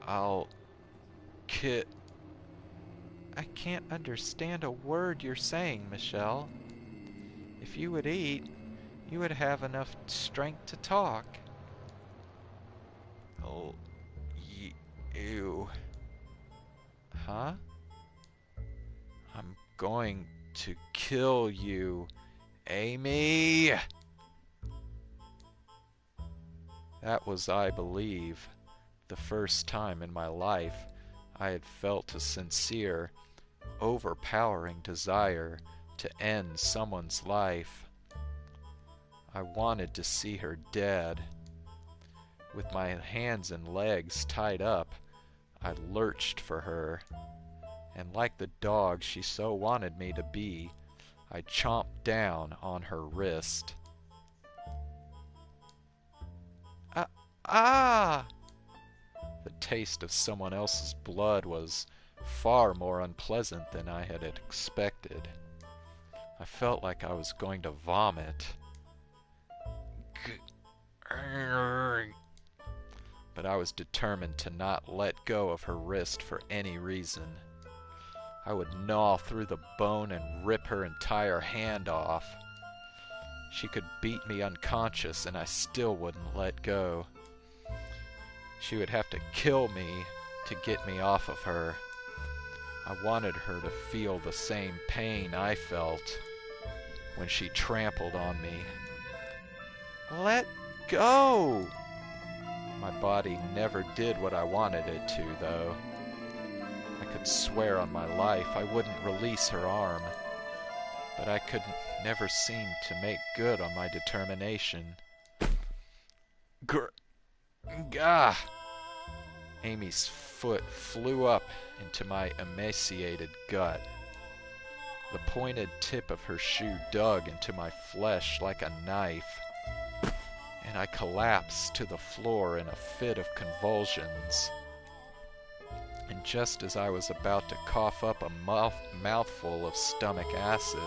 I'll... I can't understand a word you're saying, Michelle. If you would eat, you would have enough strength to talk. Oh, you... Huh? I'm going to kill you, Amy! That was, I believe, the first time in my life I had felt a sincere, overpowering desire to end someone's life. I wanted to see her dead. With my hands and legs tied up, I lurched for her, and like the dog she so wanted me to be, I chomped down on her wrist. Ah! Ah! The taste of someone else's blood was far more unpleasant than I had expected. I felt like I was going to vomit. But I was determined to not let go of her wrist for any reason. I would gnaw through the bone and rip her entire hand off. She could beat me unconscious and I still wouldn't let go. She would have to kill me to get me off of her. I wanted her to feel the same pain I felt when she trampled on me. Let go! My body never did what I wanted it to, though. I could swear on my life I wouldn't release her arm, but I could never seem to make good on my determination. Gah! Amy's foot flew up into my emaciated gut. The pointed tip of her shoe dug into my flesh like a knife, and I collapsed to the floor in a fit of convulsions. And just as I was about to cough up a mouthful of stomach acid,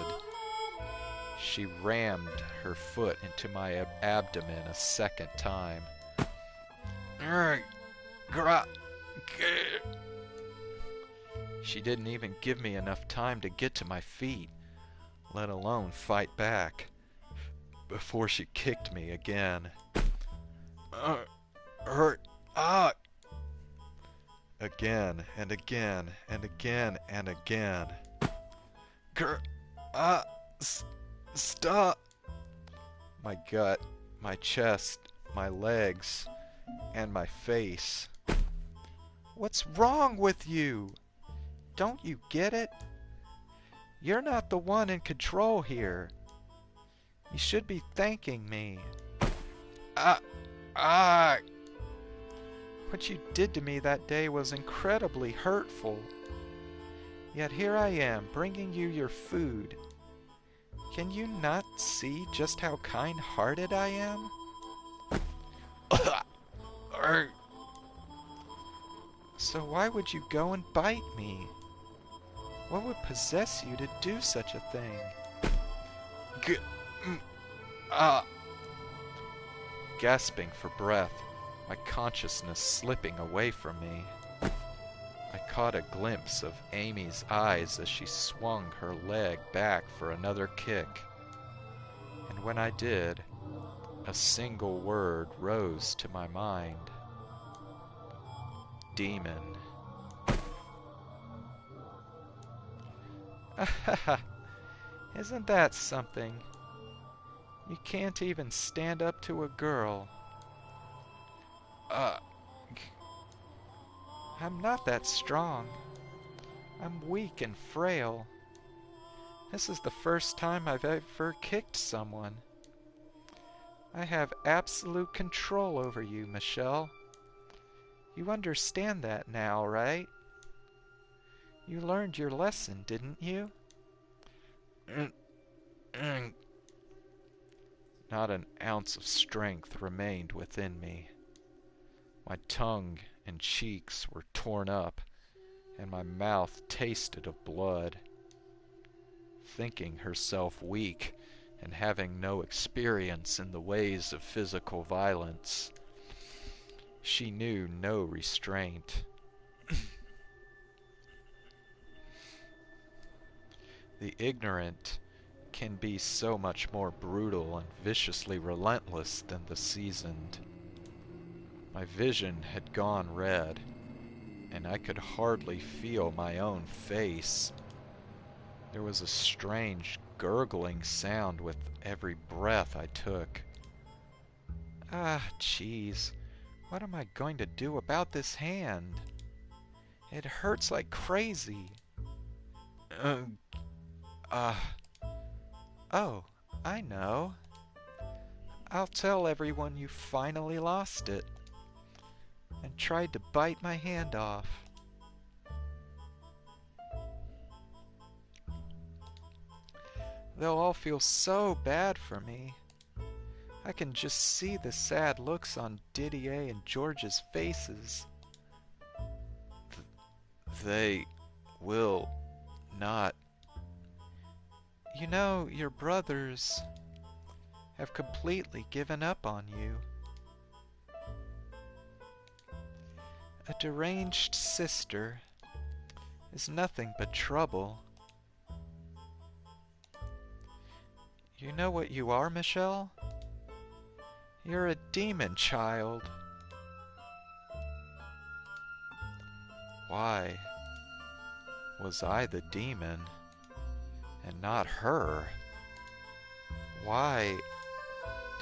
she rammed her foot into my abdomen a second time. She didn't even give me enough time to get to my feet, let alone fight back, before she kicked me again. Again and again and again and again. Stop! My gut, my chest, my legs, and my face. What's wrong with you? Don't you get it? You're not the one in control here. You should be thanking me. What you did to me that day was incredibly hurtful. Yet here I am, bringing you your food. Can you not see just how kind-hearted I am? So why would you go and bite me? What would possess you to do such a thing? Gasping for breath, my consciousness slipping away from me. I caught a glimpse of Amy's eyes as she swung her leg back for another kick. And when I did, a single word rose to my mind. Demon. Isn't that something? You can't even stand up to a girl. I'm not that strong. I'm weak and frail. This is the first time I've ever kicked someone. I have absolute control over you, Michelle. You understand that now, right? You learned your lesson, didn't you? Not an ounce of strength remained within me. My tongue and cheeks were torn up, and my mouth tasted of blood. Thinking herself weak, and having no experience in the ways of physical violence, she knew no restraint. The ignorant can be so much more brutal and viciously relentless than the seasoned. My vision had gone red, and I could hardly feel my own face. There was a strange gurgling sound with every breath I took. Ah, jeez. What am I going to do about this hand? It hurts like crazy. Uh, uh, oh, I know. I'll tell everyone you finally lost it and tried to bite my hand off. They'll all feel so bad for me. I can just see the sad looks on Didier and George's faces. They will not. You know, your brothers have completely given up on you. A deranged sister is nothing but trouble. You know what you are, Michelle? You're a demon child. Why was I the demon and not her? Why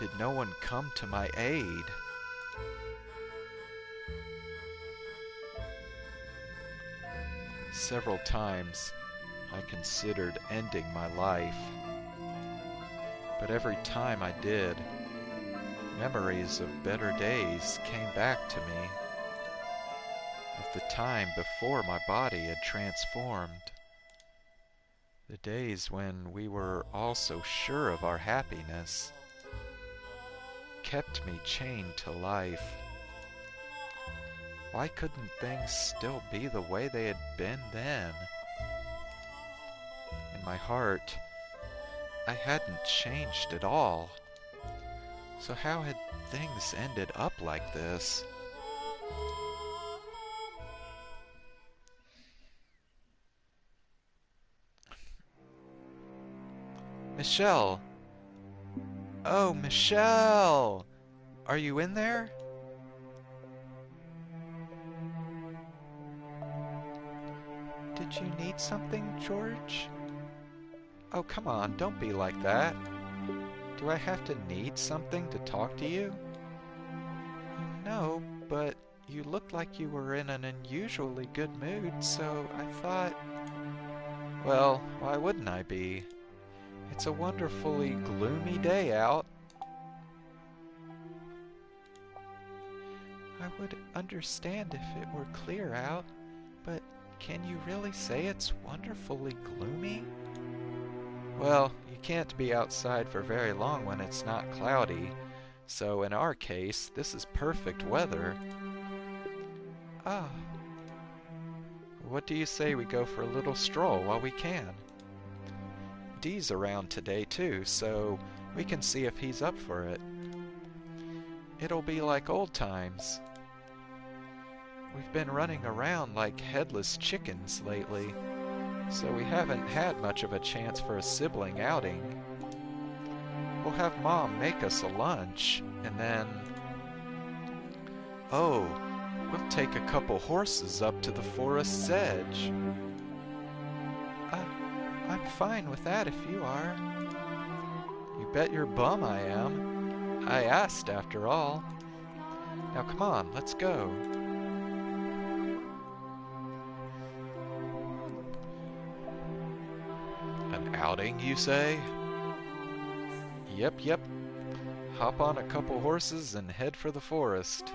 did no one come to my aid? Several times I considered ending my life, but every time I did, memories of better days came back to me, of the time before my body had transformed, the days when we were all so sure of our happiness, kept me chained to life. Why couldn't things still be the way they had been then? In my heart, I hadn't changed at all. So how had things ended up like this? Michelle! Oh, Michelle! Are you in there? Did you need something, George? Oh, come on, don't be like that. Do I have to need something to talk to you? No, but you looked like you were in an unusually good mood, so I thought... Well, why wouldn't I be? It's a wonderfully gloomy day out. I would understand if it were clear out, but can you really say it's wonderfully gloomy? Well, you can't be outside for very long when it's not cloudy, so in our case, this is perfect weather. Ah. What do you say we go for a little stroll while we can? Dee's around today too, so we can see if he's up for it. It'll be like old times. We've been running around like headless chickens lately, so we haven't had much of a chance for a sibling outing. We'll have Mom make us a lunch, and then... Oh, we'll take a couple horses up to the forest's edge. I'm fine with that if you are. You bet your bum I am. I asked after all. Now come on, let's go. An outing, you say? Yep. Hop on a couple horses and head for the forest.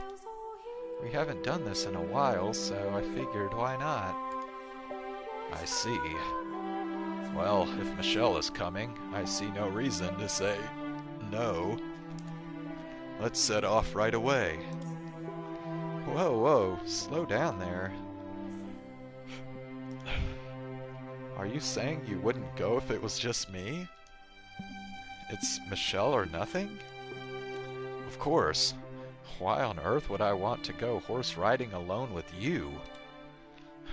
We haven't done this in a while, so I figured why not? I see. Well, if Michelle is coming, I see no reason to say no. Let's set off right away. Whoa, slow down there. Are you saying you wouldn't go if it was just me? It's Michelle or nothing? Of course. Why on earth would I want to go horse riding alone with you?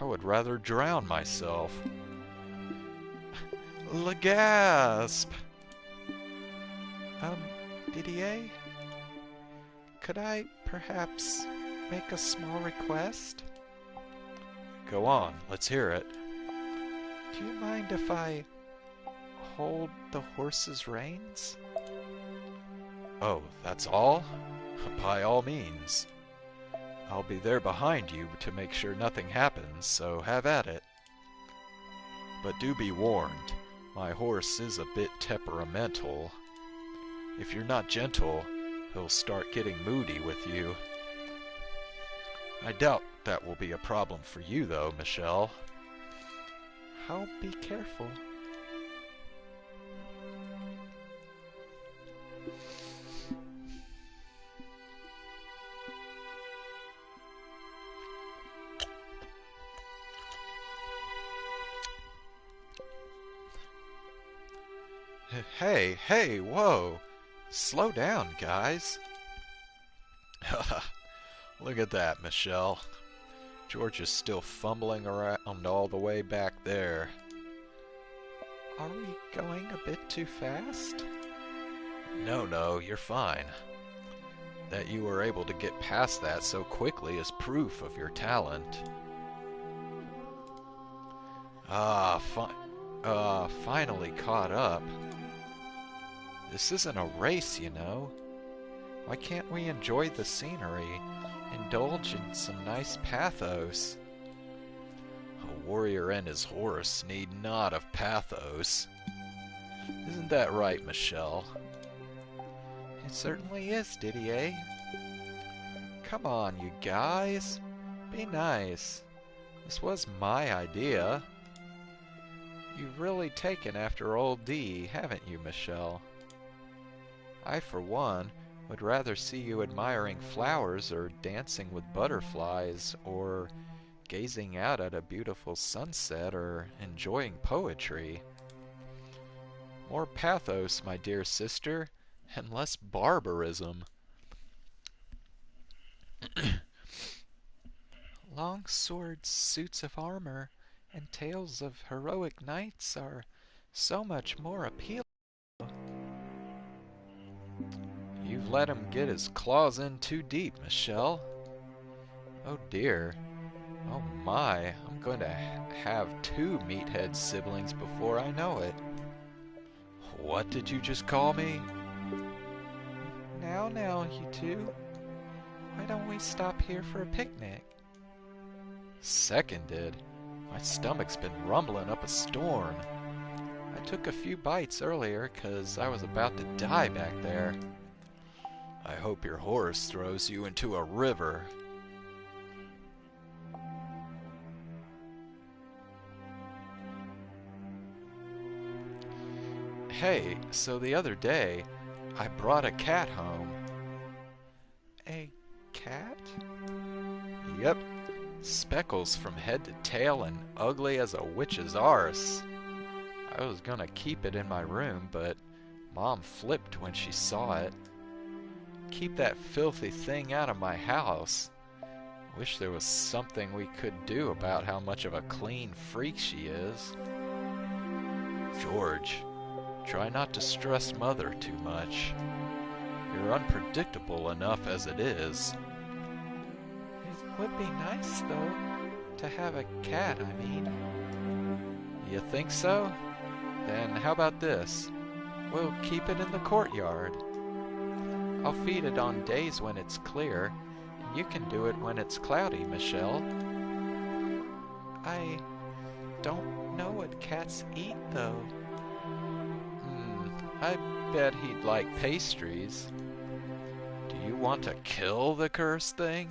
I would rather drown myself. Le gasp! Didier? Could I perhaps make a small request? Go on, let's hear it. Do you mind if I hold the horse's reins? Oh, that's all? By all means. I'll be there behind you to make sure nothing happens, so have at it. But do be warned, my horse is a bit temperamental. If you're not gentle, he'll start getting moody with you. I doubt that will be a problem for you, though, Michelle. I'll be careful. Hey, whoa! Slow down, guys. Look at that, Michelle. George is still fumbling around all the way back there. Are we going a bit too fast? No, you're fine. That you were able to get past that so quickly is proof of your talent. Finally caught up. This isn't a race, you know. Why can't we enjoy the scenery? Indulge in some nice pathos. A warrior and his horse need not of pathos. Isn't that right, Michelle? It certainly is, Didier. Come on, you guys. Be nice. This was my idea. You've really taken after old D, haven't you, Michelle? I, for one, would rather see you admiring flowers or dancing with butterflies or gazing out at a beautiful sunset or enjoying poetry. More pathos, my dear sister, and less barbarism. Long swords, suits of armor, and tales of heroic knights are so much more appealing. You've let him get his claws in too deep, Michelle. Oh dear. Oh my, I'm going to have 2 meathead siblings before I know it. What did you just call me? Now, you two. Why don't we stop here for a picnic? Seconded. My stomach's been rumbling up a storm. I took a few bites earlier 'cause I was about to die back there. I hope your horse throws you into a river. Hey, so the other day, I brought a cat home. A cat? Yep. Speckles from head to tail and ugly as a witch's arse. I was gonna keep it in my room, but Mom flipped when she saw it. Keep that filthy thing out of my house. Wish there was something we could do about how much of a clean freak she is. George, try not to stress Mother too much. You're unpredictable enough as it is. It would be nice, though, to have a cat, I mean. You think so? Then how about this? We'll keep it in the courtyard. I'll feed it on days when it's clear, and you can do it when it's cloudy, Michelle. I don't know what cats eat, though. I bet he'd like pastries. Do you want to kill the cursed thing?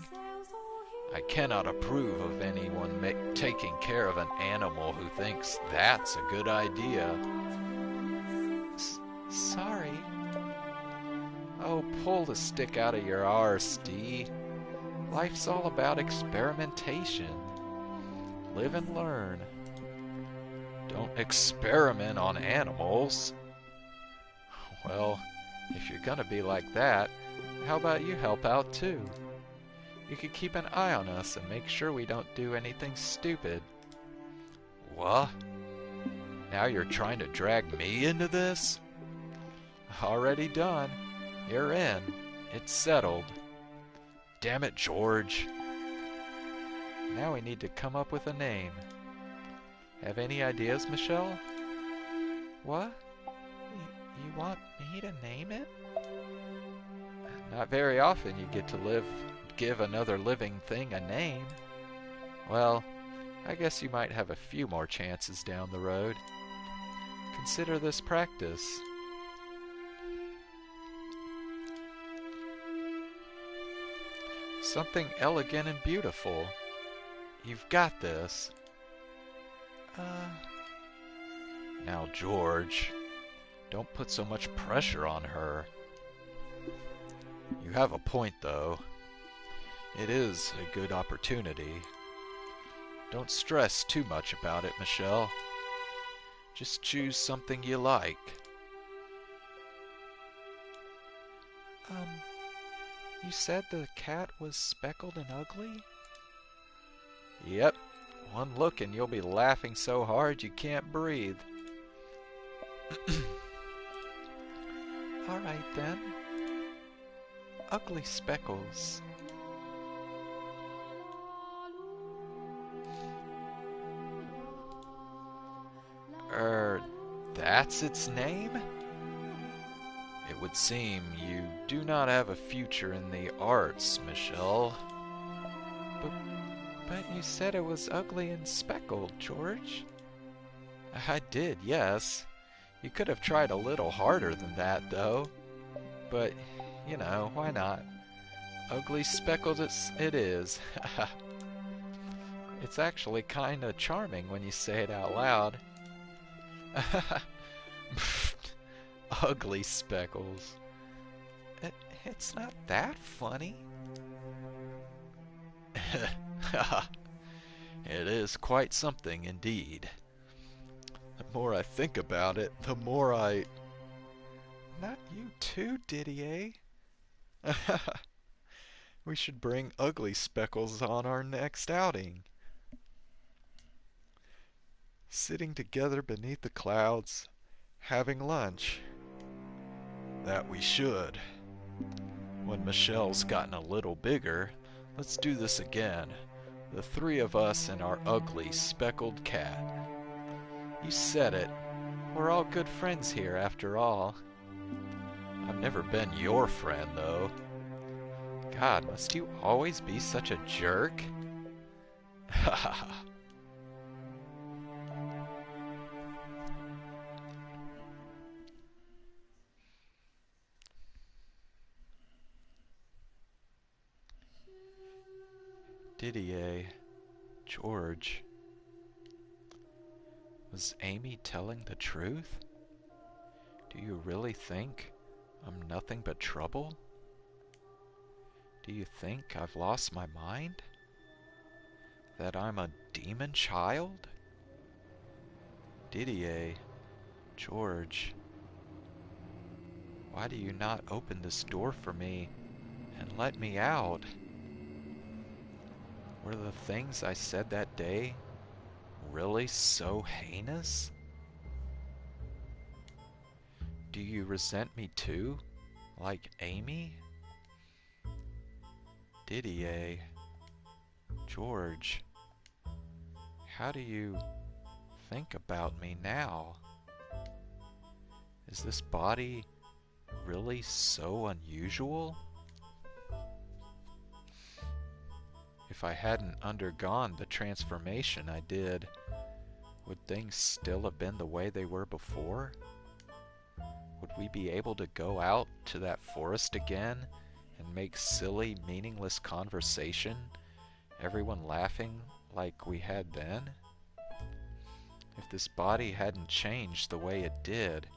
I cannot approve of anyone taking care of an animal who thinks that's a good idea. Sorry. Oh, pull the stick out of your arse, Dee. Life's all about experimentation. Live and learn. Don't experiment on animals. Well, if you're gonna be like that, how about you help out too? You could keep an eye on us and make sure we don't do anything stupid. What? Now you're trying to drag me into this? Already done. You're in. It's settled. Damn it, George. Now we need to come up with a name. Have any ideas, Michelle? What? You want me to name it? Not very often you get to give another living thing a name. Well, I guess you might have a few more chances down the road. Consider this practice. Something elegant and beautiful. You've got this. Now, George, don't put so much pressure on her. You have a point, though. It is a good opportunity. Don't stress too much about it, Michelle. Just choose something you like. You said the cat was speckled and ugly? Yep. One look and you'll be laughing so hard you can't breathe. All right, then. Ugly Speckles. That's its name? It would seem you do not have a future in the arts, Michelle. But you said it was ugly and speckled, George. I did, yes. You could have tried a little harder than that, though. But, you know, why not? Ugly speckled it is. It's actually kinda charming when you say it out loud. Ugly speckles. It's not that funny. It is quite something indeed. The more I think about it, the more I... Not you too, Didier. We should bring ugly speckles on our next outing. Sitting together beneath the clouds, having lunch. That we should. When Michelle's gotten a little bigger, let's do this again. The three of us and our ugly speckled cat. You said it. We're all good friends here after all. I've never been your friend, though. God, must you always be such a jerk? Ha ha ha. Didier, George, was Amy telling the truth? Do you really think I'm nothing but trouble? Do you think I've lost my mind? That I'm a demon child? Didier, George, why do you not open this door for me and let me out? Were the things I said that day really so heinous? Do you resent me too, like Amy? Didier, George, how do you think about me now? Is this body really so unusual? If I hadn't undergone the transformation I did, would things still have been the way they were before? Would we be able to go out to that forest again and make silly, meaningless conversation, everyone laughing like we had then? If this body hadn't changed the way it did,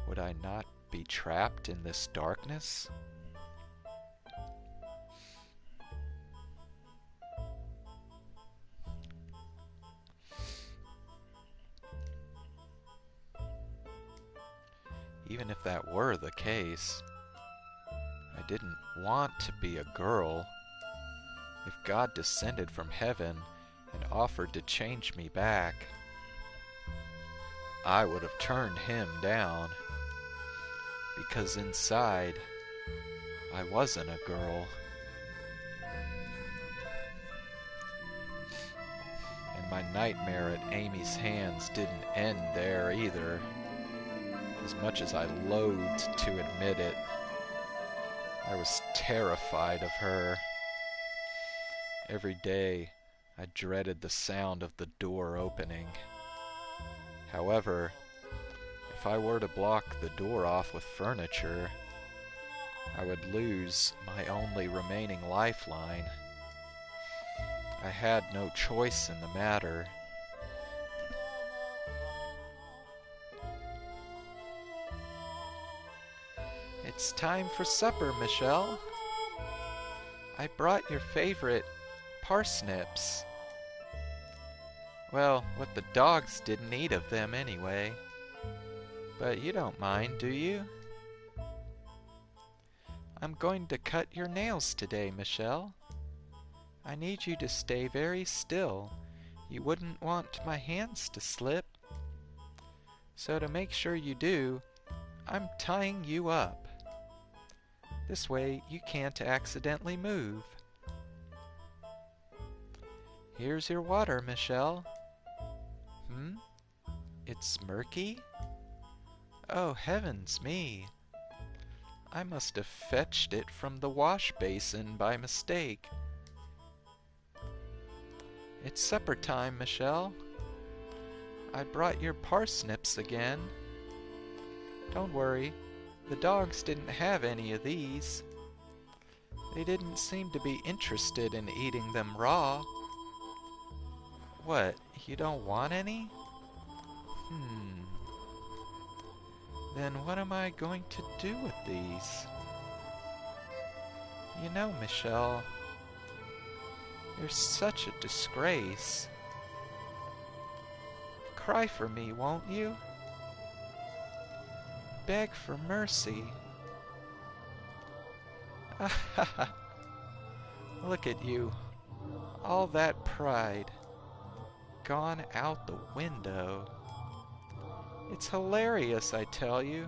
would I not be trapped in this darkness? Even if that were the case, I didn't want to be a girl. If God descended from heaven and offered to change me back, I would have turned him down, because inside, I wasn't a girl. And my nightmare at Amy's hands didn't end there either. As much as I loathed to admit it, I was terrified of her. Every day, I dreaded the sound of the door opening. However, if I were to block the door off with furniture, I would lose my only remaining lifeline. I had no choice in the matter. It's time for supper, Michelle. I brought your favorite parsnips. Well, what the dogs didn't eat of them anyway. But you don't mind, do you? I'm going to cut your nails today, Michelle. I need you to stay very still. You wouldn't want my hands to slip. So to make sure you do, I'm tying you up. This way you can't accidentally move. Here's your water, Michelle. It's murky? Oh, heavens me. I must have fetched it from the wash basin by mistake. It's supper time, Michelle. I brought your parsnips again. Don't worry, the dogs didn't have any of these. They didn't seem to be interested in eating them raw. What, you don't want any? Then what am I going to do with these? You know, Michelle, you're such a disgrace. Cry for me, won't you? Beg for mercy. Look at you. All that pride gone out the window. It's hilarious, I tell you.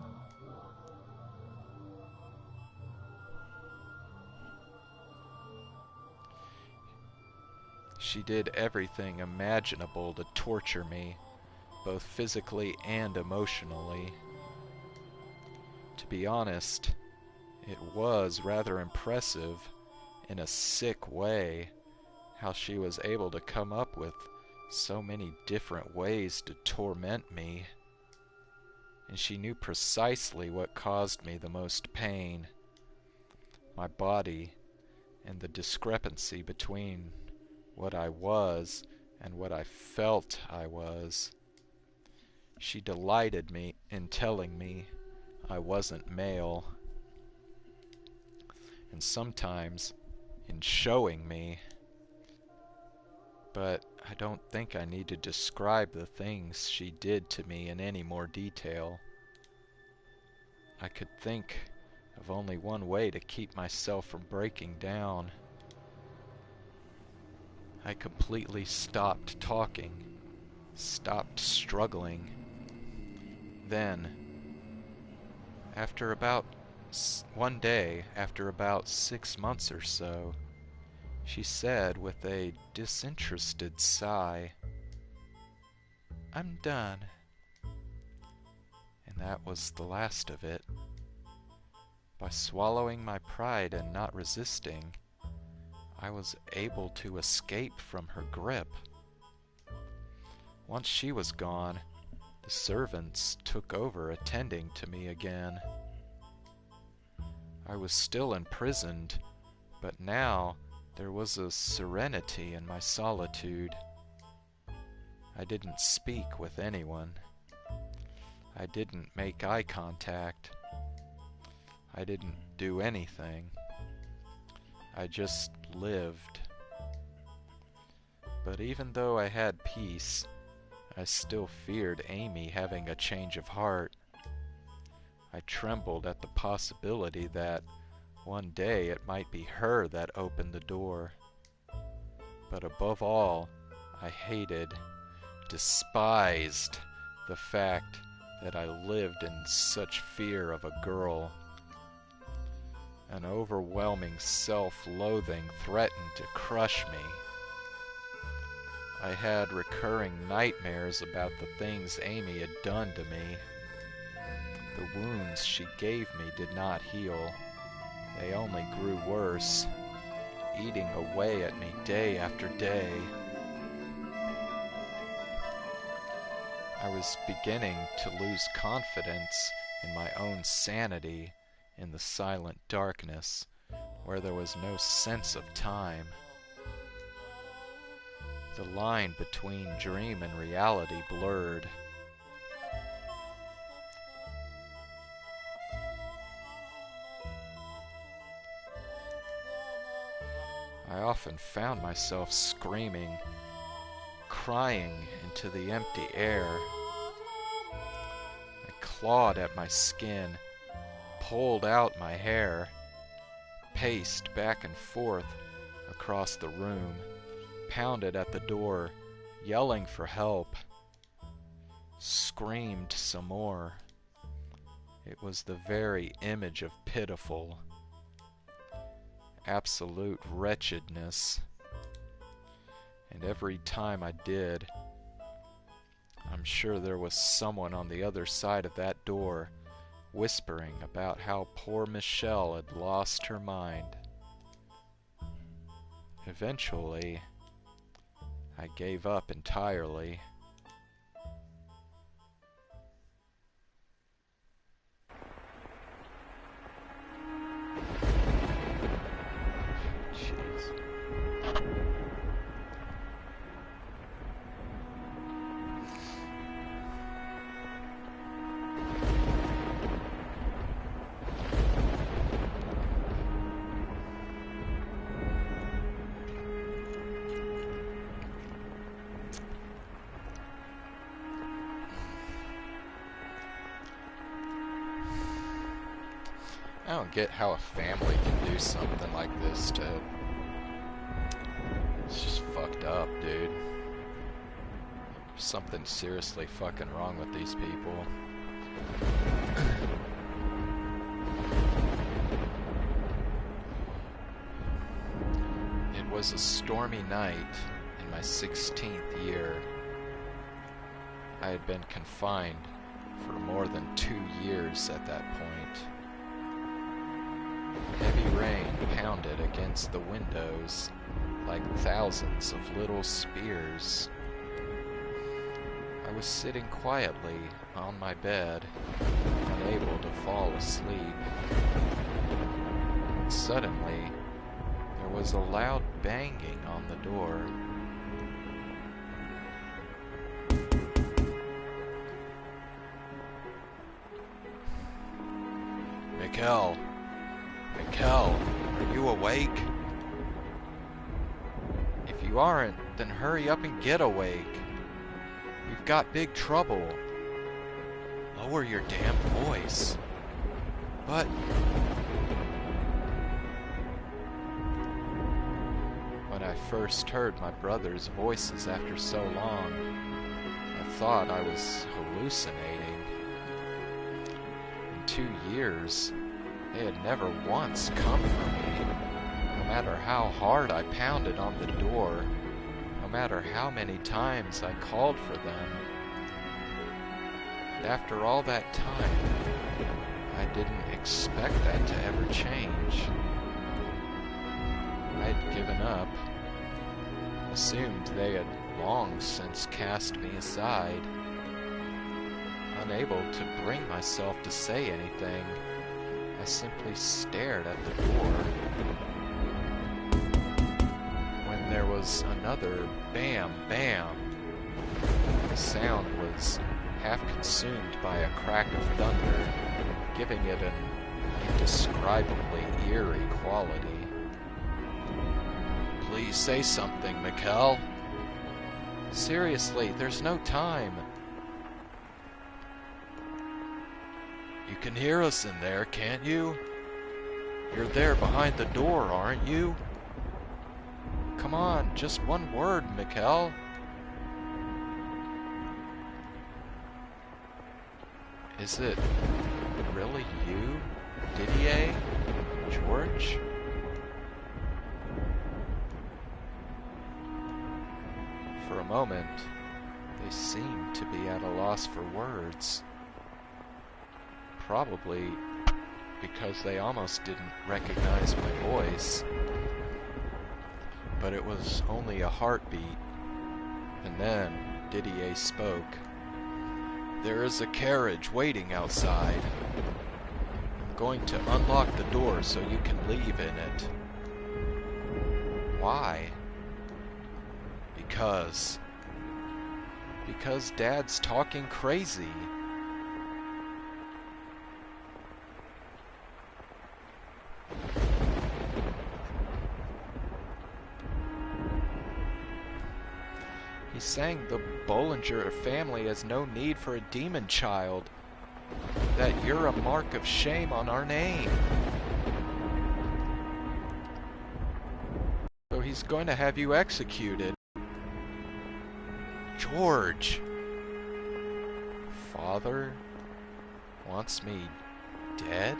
She did everything imaginable to torture me, both physically and emotionally. To be honest, it was rather impressive, in a sick way, how she was able to come up with so many different ways to torment me. And she knew precisely what caused me the most pain. My body, and the discrepancy between what I was and what I felt I was. She delighted me in telling me I wasn't male, and sometimes in showing me. But I don't think I need to describe the things she did to me in any more detail. I could think of only one way to keep myself from breaking down. I completely stopped talking, stopped struggling. Then, one day, after about 6 months or so, she said with a disinterested sigh, "I'm done." And that was the last of it. By swallowing my pride and not resisting, I was able to escape from her grip. Once she was gone, the servants took over attending to me again. I was still imprisoned, but now there was a serenity in my solitude. I didn't speak with anyone. I didn't make eye contact. I didn't do anything. I just lived. But even though I had peace, I still feared Amy having a change of heart. I trembled at the possibility that one day it might be her that opened the door. But above all, I hated, despised the fact that I lived in such fear of a girl. An overwhelming self-loathing threatened to crush me. I had recurring nightmares about the things Amy had done to me. The wounds she gave me did not heal. They only grew worse, eating away at me day after day. I was beginning to lose confidence in my own sanity in the silent darkness, where there was no sense of time. The line between dream and reality blurred. I often found myself screaming, crying into the empty air. I clawed at my skin, pulled out my hair, paced back and forth across the room, pounded at the door, yelling for help, screamed some more. It was the very image of pitiful, absolute wretchedness. And every time I did, I'm sure there was someone on the other side of that door whispering about how poor Michelle had lost her mind. Eventually, I gave up entirely. Jeez. I don't get how a family can do something like this to... It's just fucked up, dude. There's something seriously fucking wrong with these people. It was a stormy night in my 16th year. I had been confined for more than 2 years at that point. Heavy rain pounded against the windows like thousands of little spears. I was sitting quietly on my bed, unable to fall asleep. Suddenly, there was a loud banging on the door. Mikkel! Mikkel, are you awake? If you aren't, then hurry up and get awake. We've got big trouble. Lower your damn voice. But... When I first heard my brother's voices after so long, I thought I was hallucinating. In 2 years, they had never once come for me, no matter how hard I pounded on the door, no matter how many times I called for them. And after all that time, I didn't expect that to ever change. I'd given up, assumed they had long since cast me aside. Unable to bring myself to say anything, I simply stared at the door. When there was another bam bam, the sound was half consumed by a crack of thunder, giving it an indescribably eerie quality. Please say something, Mikkel. Seriously, there's no time. You can hear us in there, can't you? You're there behind the door, aren't you? Come on, just one word, Mikkel. Is it really you, Didier? George? For a moment, they seemed to be at a loss for words. Probably because they almost didn't recognize my voice. But it was only a heartbeat. And then Didier spoke. "There is a carriage waiting outside. I'm going to unlock the door so you can leave in it." Why? Because Dad's talking crazy. He's saying the Bollinger family has no need for a demon child. That you're a mark of shame on our name. So he's going to have you executed. George, Father wants me dead?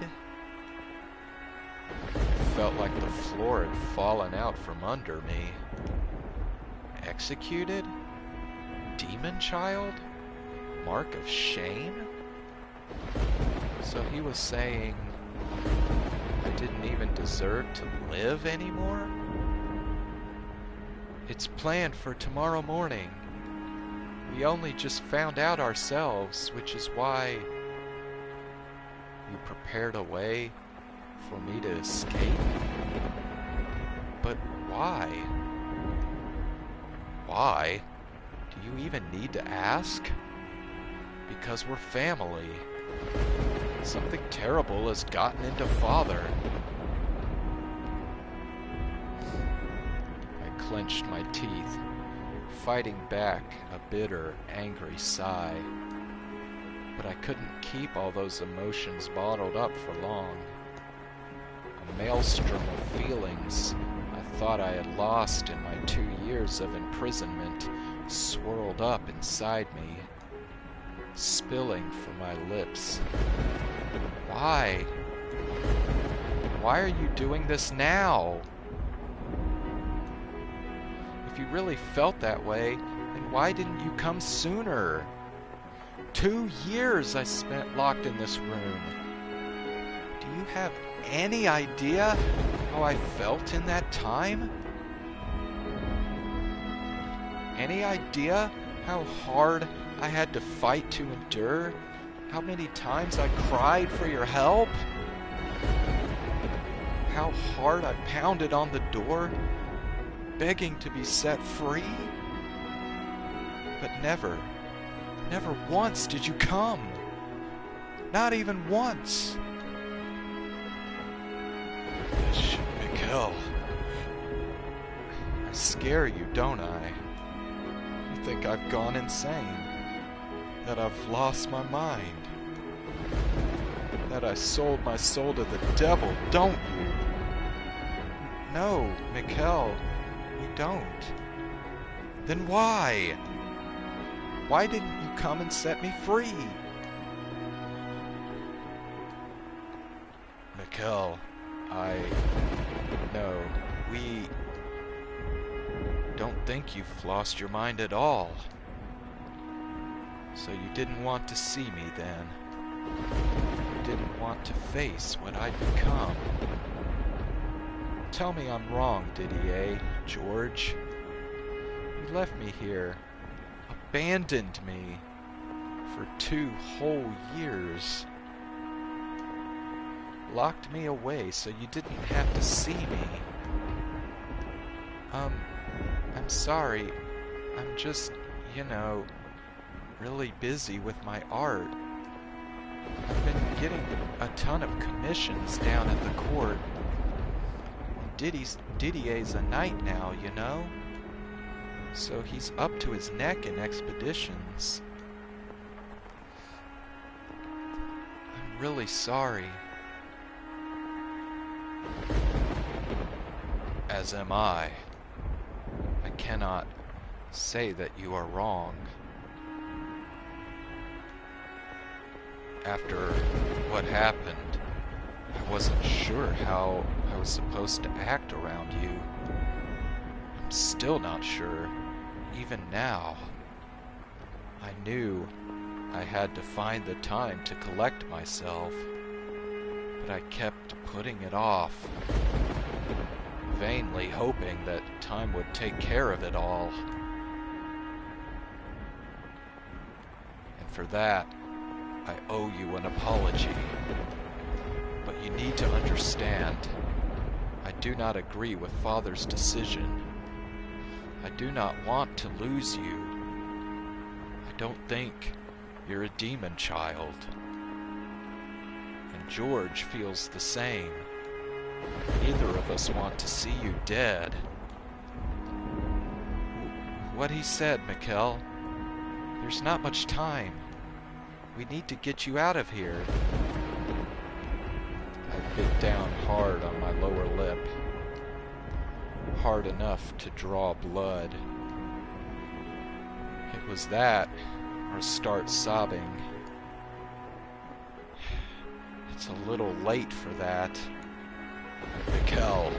It felt like the floor had fallen out from under me. Executed? Demon child? Mark of shame? So he was saying I didn't even deserve to live anymore? It's planned for tomorrow morning. We only just found out ourselves, which is why you prepared a way for me to escape. But why? Why? Do you even need to ask? Because we're family. Something terrible has gotten into Father. I clenched my teeth, fighting back a bitter, angry sigh. But I couldn't keep all those emotions bottled up for long. A maelstrom of feelings I thought I had lost in my 2 years of imprisonment swirled up inside me, spilling from my lips. Why? Why are you doing this now? If you really felt that way, then why didn't you come sooner? 2 years I spent locked in this room. Do you have any idea how I felt in that time? Any idea how hard I had to fight to endure? How many times I cried for your help? How hard I pounded on the door, begging to be set free? But never once did you come. Not even once. Mikhail, I scare you, don't I? You think I've gone insane? That I've lost my mind? That I sold my soul to the devil, don't you? No, Mikhail, you don't. Then why? Why didn't you come and set me free? Mikhail, No, we don't think you've lost your mind at all. So you didn't want to see me then. You didn't want to face what I'd become. Tell me I'm wrong, Didier, George. You left me here, abandoned me for 2 whole years. Locked me away so you didn't have to see me. I'm sorry. I'm just, really busy with my art. I've been getting a ton of commissions down at the court. Didier's a knight now, So he's up to his neck in expeditions. I'm really sorry. as am I. I cannot say that you are wrong. After what happened, I wasn't sure how I was supposed to act around you. I'm still not sure, even now. I knew I had to find the time to collect myself. but I kept putting it off, vainly hoping that time would take care of it all. And for that, I owe you an apology. But you need to understand, I do not agree with Father's decision. I do not want to lose you. I don't think you're a demon child. And George feels the same. Neither of us want to see you dead. What he said, Mikkel. There's not much time. We need to get you out of here. I bit down hard on my lower lip. Hard enough to draw blood. It was that, or start sobbing. It's a little late for that. Mikkel.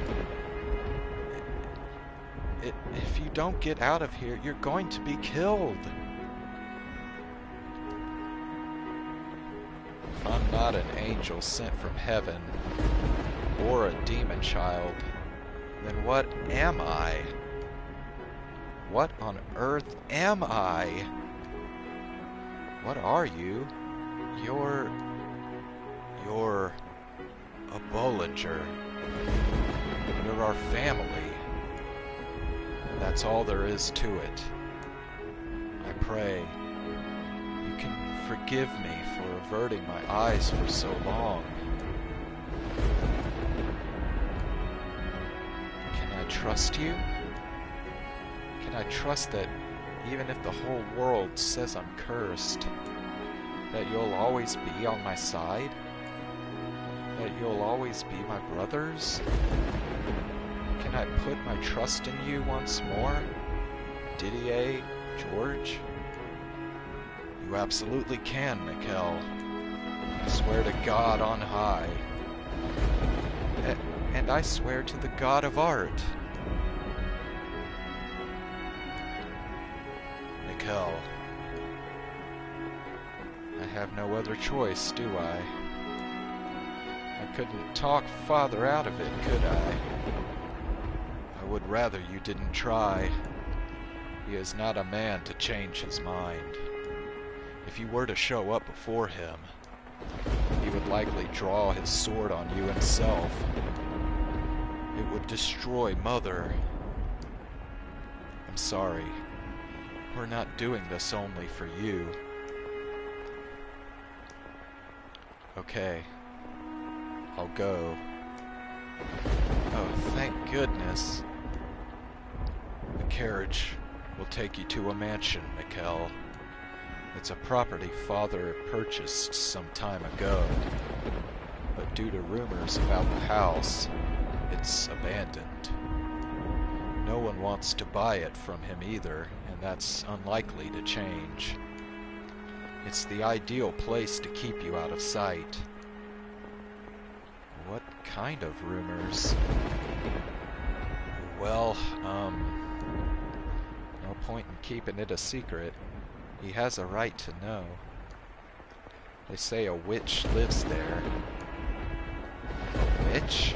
If you don't get out of here, you're going to be killed. If I'm not an angel sent from heaven, or a demon child, then what am I? What on earth am I? What are you? You're a Bollinger. You're our family. That's all there is to it. I pray you can forgive me for averting my eyes for so long. Can I trust you? Can I trust that even if the whole world says I'm cursed, that you'll always be on my side? That you'll always be my brothers? Can I put my trust in you once more? Didier, George? You absolutely can, Mikkel. I swear to God on high. And I swear to the God of art. Mikkel. I have no other choice, do I? I couldn't talk Father out of it, could I? I would rather you didn't try. He is not a man to change his mind. If you were to show up before him, he would likely draw his sword on you himself. It would destroy Mother. I'm sorry. We're not doing this only for you. Okay. I'll go. Oh, thank goodness. The carriage will take you to a mansion, Mikkel. It's a property Father purchased some time ago, but due to rumors about the house, it's abandoned. No one wants to buy it from him either, and that's unlikely to change. It's the ideal place to keep you out of sight. What kind of rumors? Well, no point in keeping it a secret. He has a right to know. They say a witch lives there. A witch?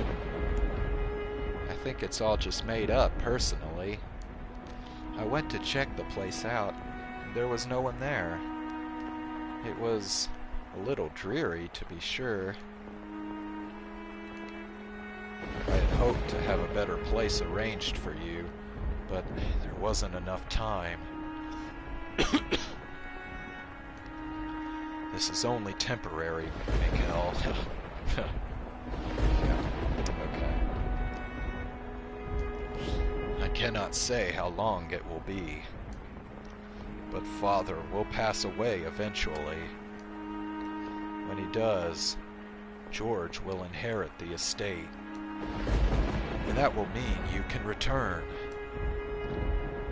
I think it's all just made up, personally. I went to check the place out, and there was no one there. It was a little dreary, to be sure. I had hoped to have a better place arranged for you, but there wasn't enough time. This is only temporary, Mikkel. Yeah, okay. I cannot say how long it will be, but Father will pass away eventually. When he does, George will inherit the estate, and that will mean you can return.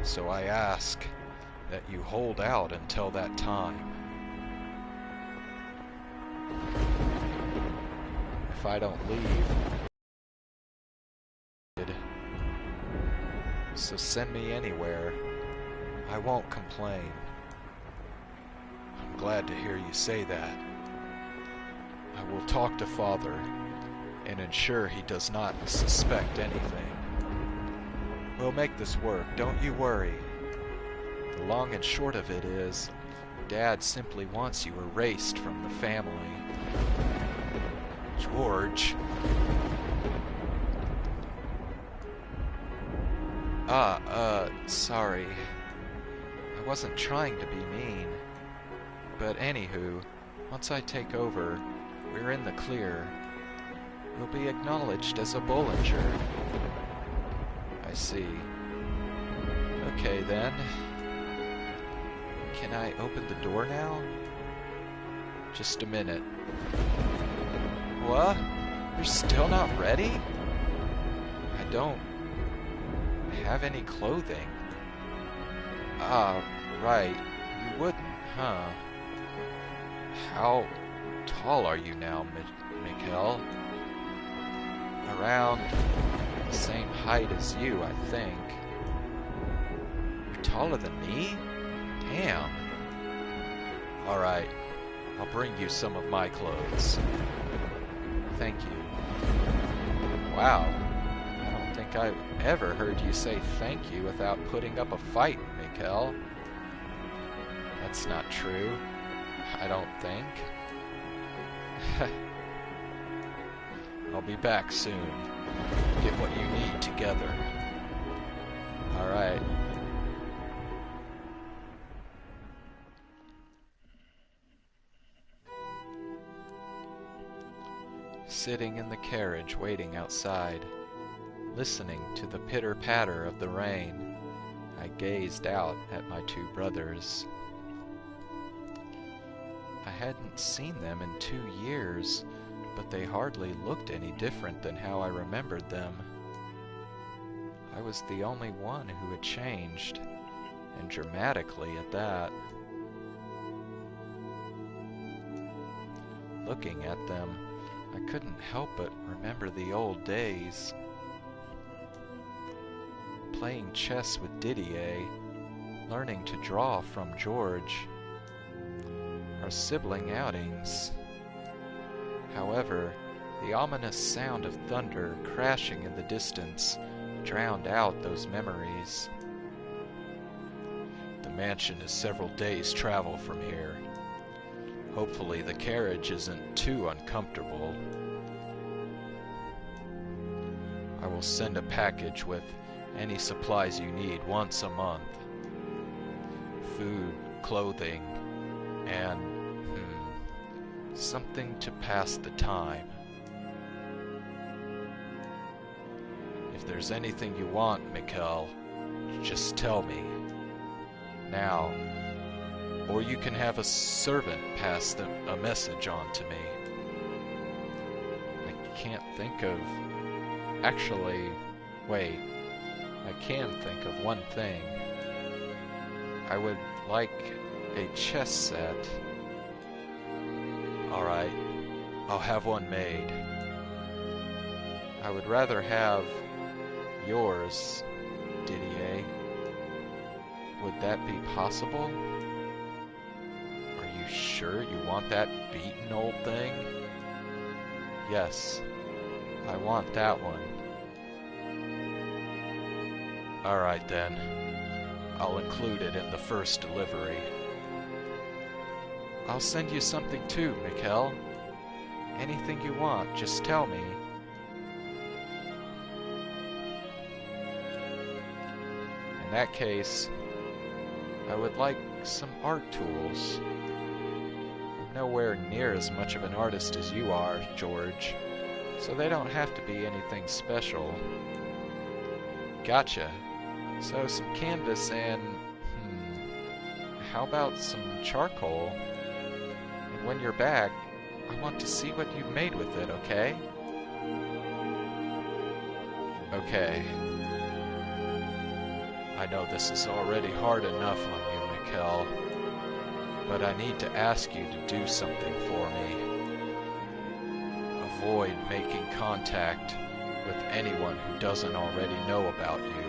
So I ask that you hold out until that time. If I don't leave, so send me anywhere. I won't complain. I'm glad to hear you say that. I will talk to Father and ensure he does not suspect anything. We'll make this work, don't you worry. The long and short of it is, Dad simply wants you erased from the family. George. Sorry. I wasn't trying to be mean. But anywho, once I take over, we're in the clear. You'll be acknowledged as a Bollinger. I see. Okay then. Can I open the door now? Just a minute. What? You're still not ready? I don't have any clothing. Ah, right. You wouldn't, huh? How tall are you now, Mikhail? Around the same height as you, I think. You're taller than me? Damn. Alright, I'll bring you some of my clothes. Thank you. Wow, I don't think I've ever heard you say thank you without putting up a fight, Mikhail. That's not true, I don't think. I'll be back soon. Get what you need together. Alright. Sitting in the carriage waiting outside, listening to the pitter-patter of the rain, I gazed out at my two brothers. I hadn't seen them in 2 years, but they hardly looked any different than how I remembered them. I was the only one who had changed, and dramatically at that. Looking at them, I couldn't help but remember the old days. Playing chess with Didier, learning to draw from George, our sibling outings. However, the ominous sound of thunder crashing in the distance drowned out those memories. The mansion is several days' travel from here. Hopefully the carriage isn't too uncomfortable. I will send a package with any supplies you need once a month. Food, clothing, and something to pass the time. If there's anything you want, Mikhail, just tell me. Now, or you can have a servant pass a message on to me. I can't think of... Actually, wait. I can think of one thing. I would like a chess set. Alright, I'll have one made. I would rather have yours, Didier. Would that be possible? Are you sure you want that beaten old thing? Yes, I want that one. Alright then, I'll include it in the first delivery. I'll send you something too, Mikhail. Anything you want, just tell me. In that case, I would like some art tools. I'm nowhere near as much of an artist as you are, George, so they don't have to be anything special. Gotcha. So some canvas and, how about some charcoal? And when you're back, I want to see what you've made with it, okay? Okay. I know this is already hard enough on you, Mikhail, but I need to ask you to do something for me. Avoid making contact with anyone who doesn't already know about you.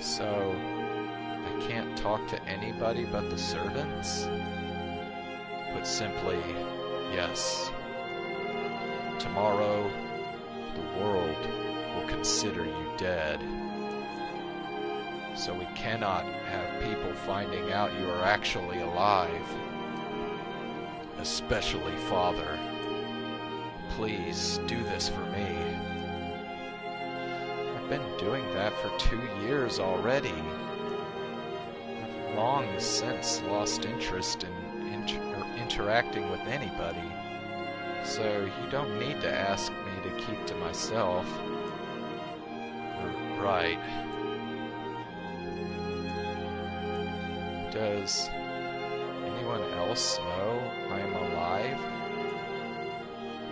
So, I can't talk to anybody but the servants? Put simply, yes. Tomorrow, the world will consider you dead. So we cannot have people finding out you are actually alive. Especially Father. Please do this for me. I've been doing that for 2 years already. I've long since lost interest in interacting with anybody, so you don't need to ask me to keep to myself. Right. Does anyone else know I am alive?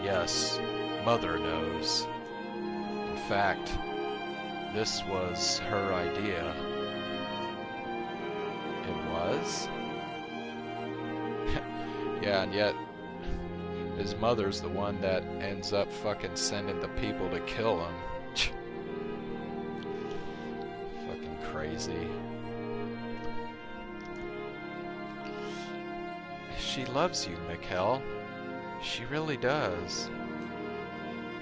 Yes, Mother knows. In fact, this was her idea. It was? Yeah, and yet his mother's the one that ends up fucking sending the people to kill him. Fucking crazy. She loves you, Mikkel. She really does.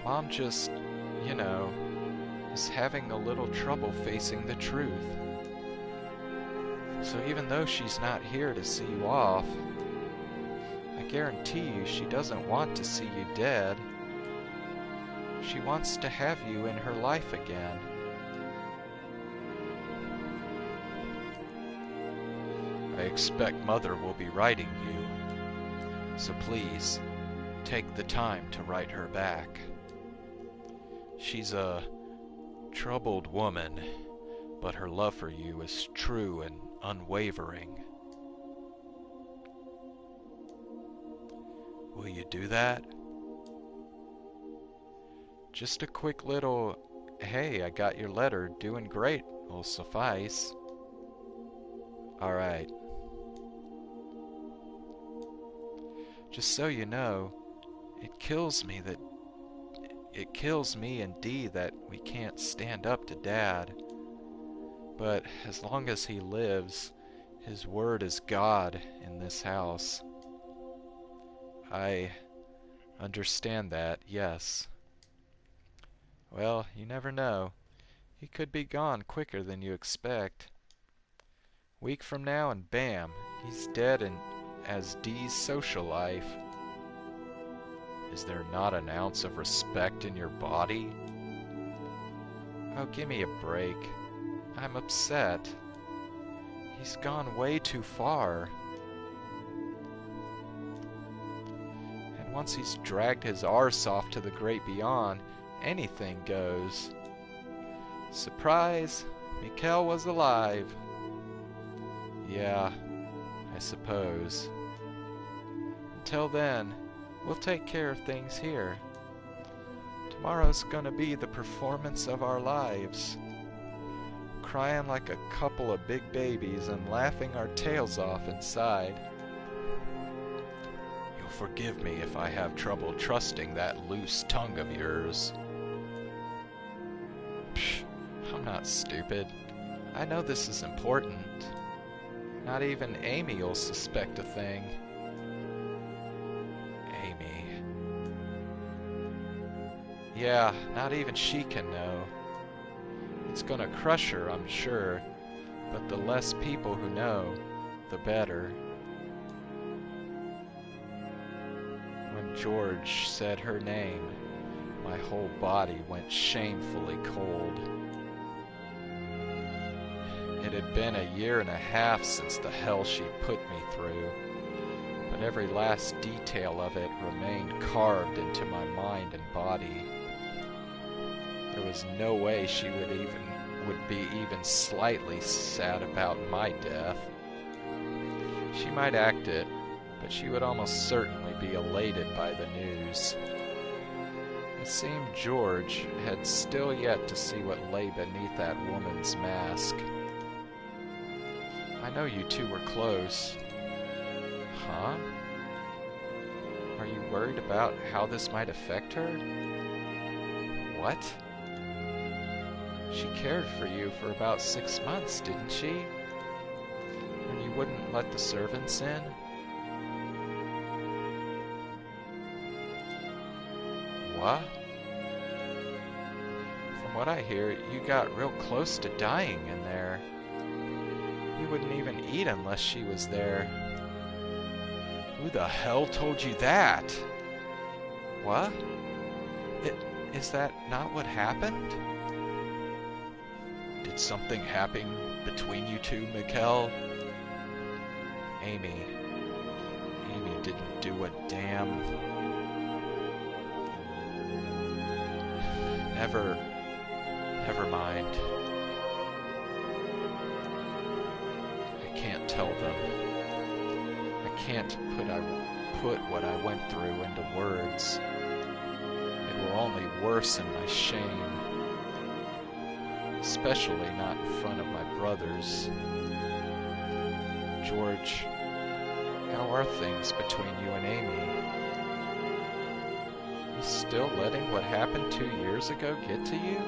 Mom just, is having a little trouble facing the truth. So even though she's not here to see you off, I guarantee you she doesn't want to see you dead. She wants to have you in her life again. I expect Mother will be writing you, so please, take the time to write her back. She's a troubled woman, but her love for you is true and unwavering. Will you do that? Just a quick little, "Hey, I got your letter, doing great," will suffice. Alright. Just so you know, it kills me and Dee that we can't stand up to Dad. But as long as he lives, his word is God in this house. I understand that, yes. Well, you never know. He could be gone quicker than you expect. Week from now and bam, he's dead and as Dee's social life. Is there not an ounce of respect in your body? Oh, give me a break. I'm upset. He's gone way too far. And once he's dragged his arse off to the great beyond, anything goes. Surprise! Mikkel was alive. Yeah, I suppose. Until then, we'll take care of things here. Tomorrow's gonna be the performance of our lives. Crying like a couple of big babies and laughing our tails off inside. You'll forgive me if I have trouble trusting that loose tongue of yours. Psh, I'm not stupid. I know this is important. Not even Amy'll suspect a thing. Amy. Yeah, not even she can know. It's gonna crush her, I'm sure, but the less people who know, the better. When George said her name, my whole body went shamefully cold. It had been 1.5 years since the hell she put me through, but every last detail of it remained carved into my mind and body. There was no way she would be even slightly sad about my death. She might act it, but she would almost certainly be elated by the news. It seemed George had still yet to see what lay beneath that woman's mask. I know you two were close. Huh? Are you worried about how this might affect her? What? She cared for you for about 6 months, didn't she? And you wouldn't let the servants in? What? From what I hear, you got real close to dying in there. You wouldn't even eat unless she was there. Who the hell told you that? What? Is that not what happened? Did something happen between you two, Mikkel? Amy didn't do a damn... Never mind. I can't tell them. I can't put what I went through into words. It will only worsen my shame. Especially not in front of my brothers. George, how are things between you and Amy? You still letting what happened 2 years ago get to you?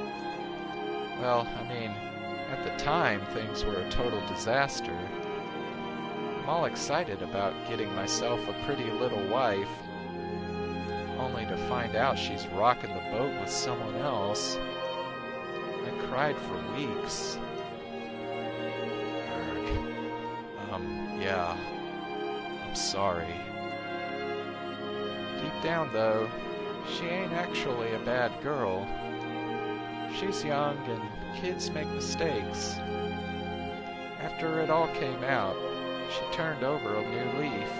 Well, I mean, at the time, things were a total disaster. I'm all excited about getting myself a pretty little wife, only to find out she's rocking the boat with someone else. I cried for weeks. Yeah. I'm sorry. Deep down, though, she ain't actually a bad girl. She's young and kids make mistakes. After it all came out, she turned over a new leaf.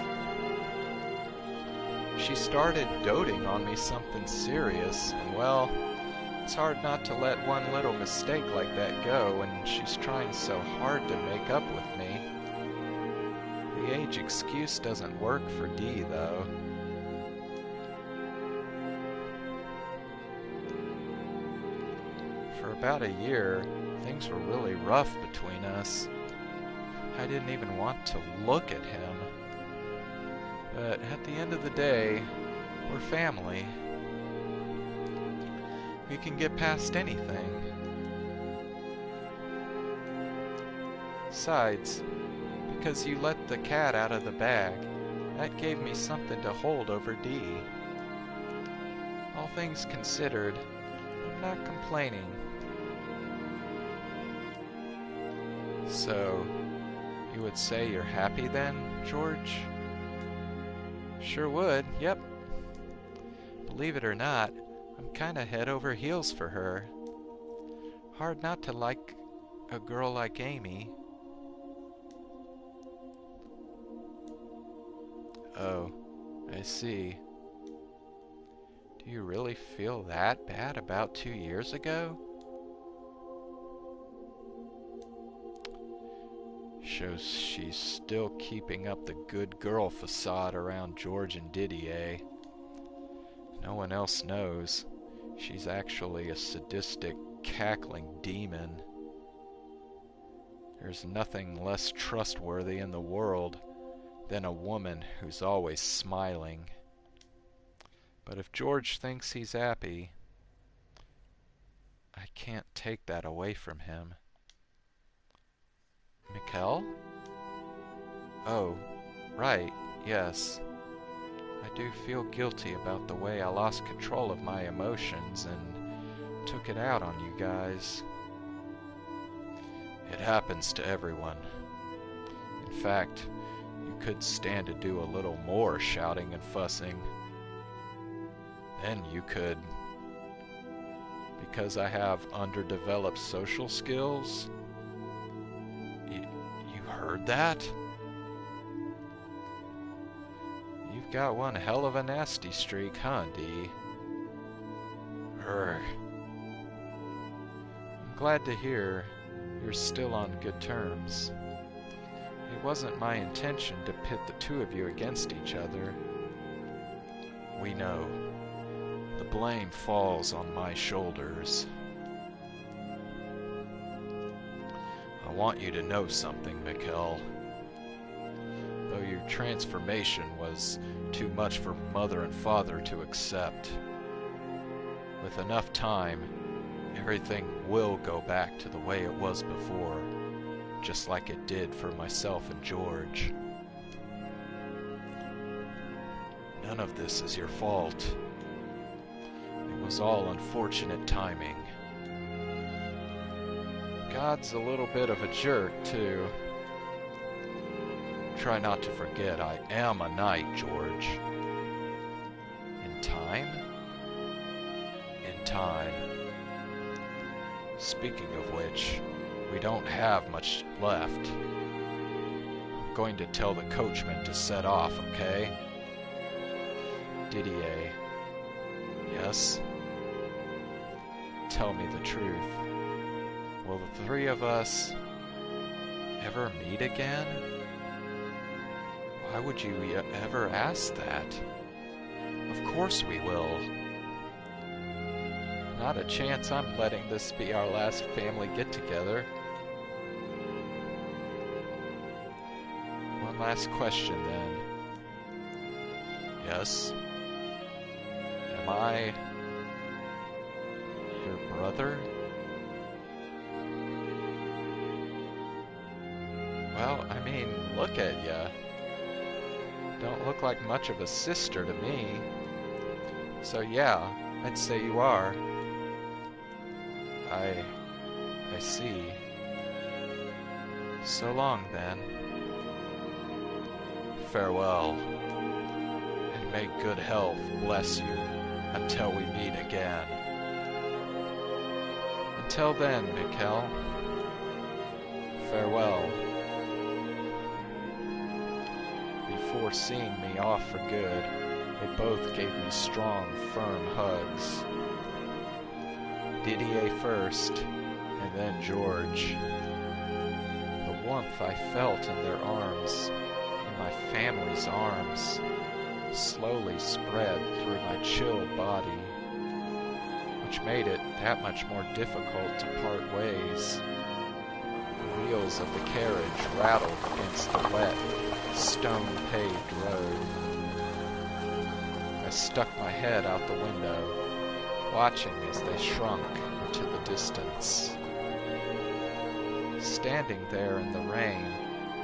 She started doting on me something serious, and well, it's hard not to let one little mistake like that go when she's trying so hard to make up with me. The age excuse doesn't work for Dee, though. For about a year, things were really rough between us. I didn't even want to look at him. But at the end of the day, we're family. We can get past anything. Besides, because you let the cat out of the bag, that gave me something to hold over Dee. All things considered, I'm not complaining. So, you would say you're happy then, George? Sure would, yep. Believe it or not, I'm kinda head over heels for her. Hard not to like a girl like Amy. Oh, I see. Do you really feel that bad about 2 years ago? Shows she's still keeping up the good girl facade around George and Didier. No one else knows. She's actually a sadistic, cackling demon. There's nothing less trustworthy in the world than a woman who's always smiling. But if George thinks he's happy, I can't take that away from him. Mikkel? Oh, right, yes. I do feel guilty about the way I lost control of my emotions and took it out on you guys. It happens to everyone. In fact, you could stand to do a little more shouting and fussing. Then you could. Because I have underdeveloped social skills? You heard that? You've got one hell of a nasty streak, huh, Dee? I'm glad to hear you're still on good terms. It wasn't my intention to pit the two of you against each other. We know. The blame falls on my shoulders. I want you to know something, Mikkel. Though your transformation was too much for Mother and Father to accept, with enough time, everything will go back to the way it was before, just like it did for myself and George. None of this is your fault. was all unfortunate timing. God's a little bit of a jerk, too. Try not to forget I am a knight, George. In time? In time. Speaking of which, we don't have much left. I'm going to tell the coachman to set off, okay? Didier. Yes? Tell me the truth. Will the three of us ever meet again? Why would you ever ask that? Of course we will. Not a chance I'm letting this be our last family get-together. One last question, then. Yes? Am I your brother? Well, I mean, look at ya. Don't look like much of a sister to me. So yeah, I'd say you are. I see. So long, then. Farewell, and may good health bless you until we meet again. Until then, Mikkel, farewell. Before seeing me off for good, they both gave me strong, firm hugs. Didier first, and then George. The warmth I felt in their arms, in my family's arms, slowly spread through my chilled body, which made it that much more difficult to part ways. The wheels of the carriage rattled against the wet, stone-paved road. I stuck my head out the window, watching as they shrunk into the distance. Standing there in the rain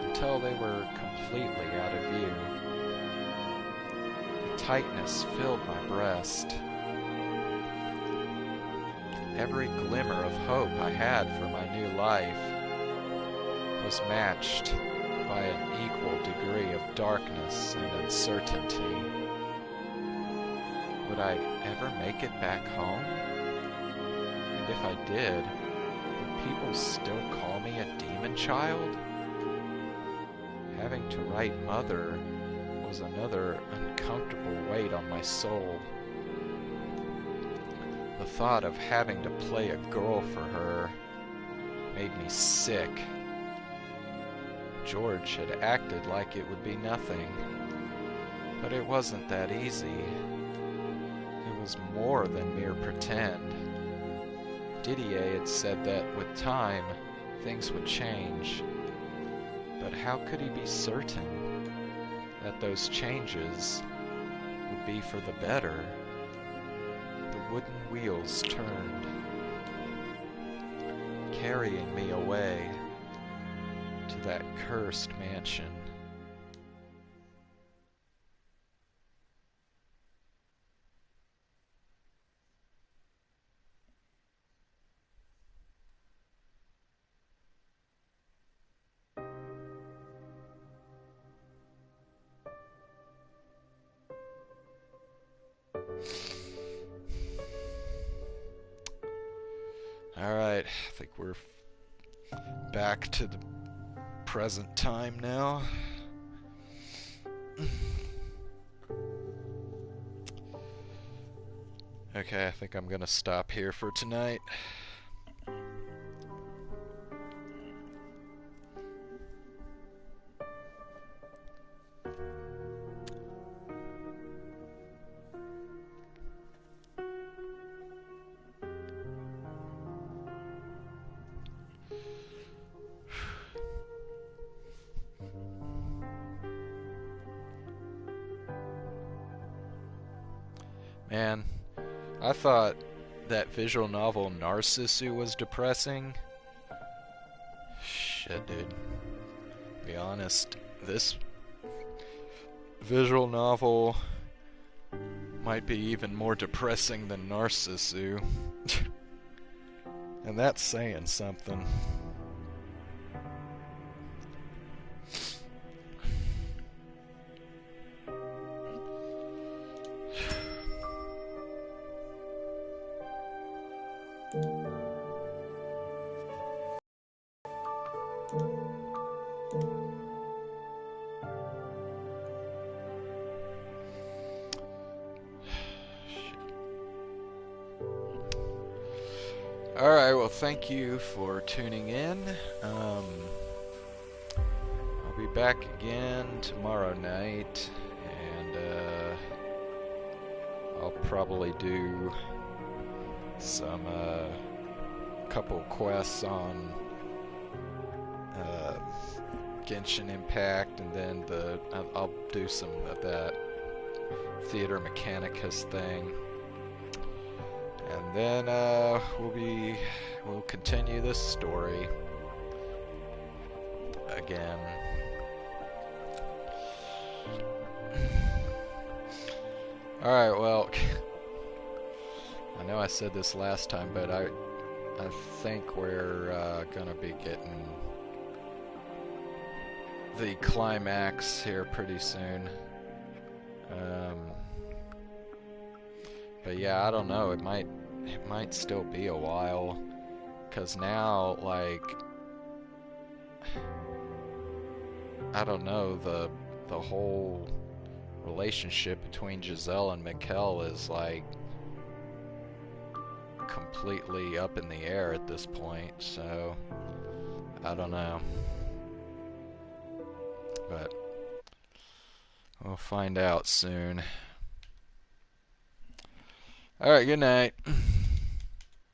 until they were completely out of view. The tightness filled my breast. Every glimmer of hope I had for my new life was matched by an equal degree of darkness and uncertainty. Would I ever make it back home? And if I did, would people still call me a demon child? Having to write Mother was another uncomfortable weight on my soul. The thought of having to play a girl for her made me sick. George had acted like it would be nothing, but it wasn't that easy. It was more than mere pretend. Didier had said that with time, things would change. But how could he be certain that those changes would be for the better? The wooden wheels turned, carrying me away to that cursed mansion. Alright, I think we're back to the present time now. Okay, I think I'm gonna stop here for tonight. Man, I thought that visual novel Narcissu was depressing. Shit, dude. To be honest, this visual novel Might be even more depressing than Narcissu. And that's saying something. Alright, well, thank you for tuning in. I'll be back again tomorrow night, and I'll probably do some couple quests on Genshin Impact, and then I'll do some of that Theater Mechanicus thing. And then we'll continue this story again. Alright, well, I know I said this last time, but I think we're gonna be getting the climax here pretty soon. But yeah, I don't know, it might still be a while, because now, like, I don't know, the whole relationship between Giselle and Mikkel is like completely up in the air at this point, so I don't know. But we'll find out soon. Alright, good night.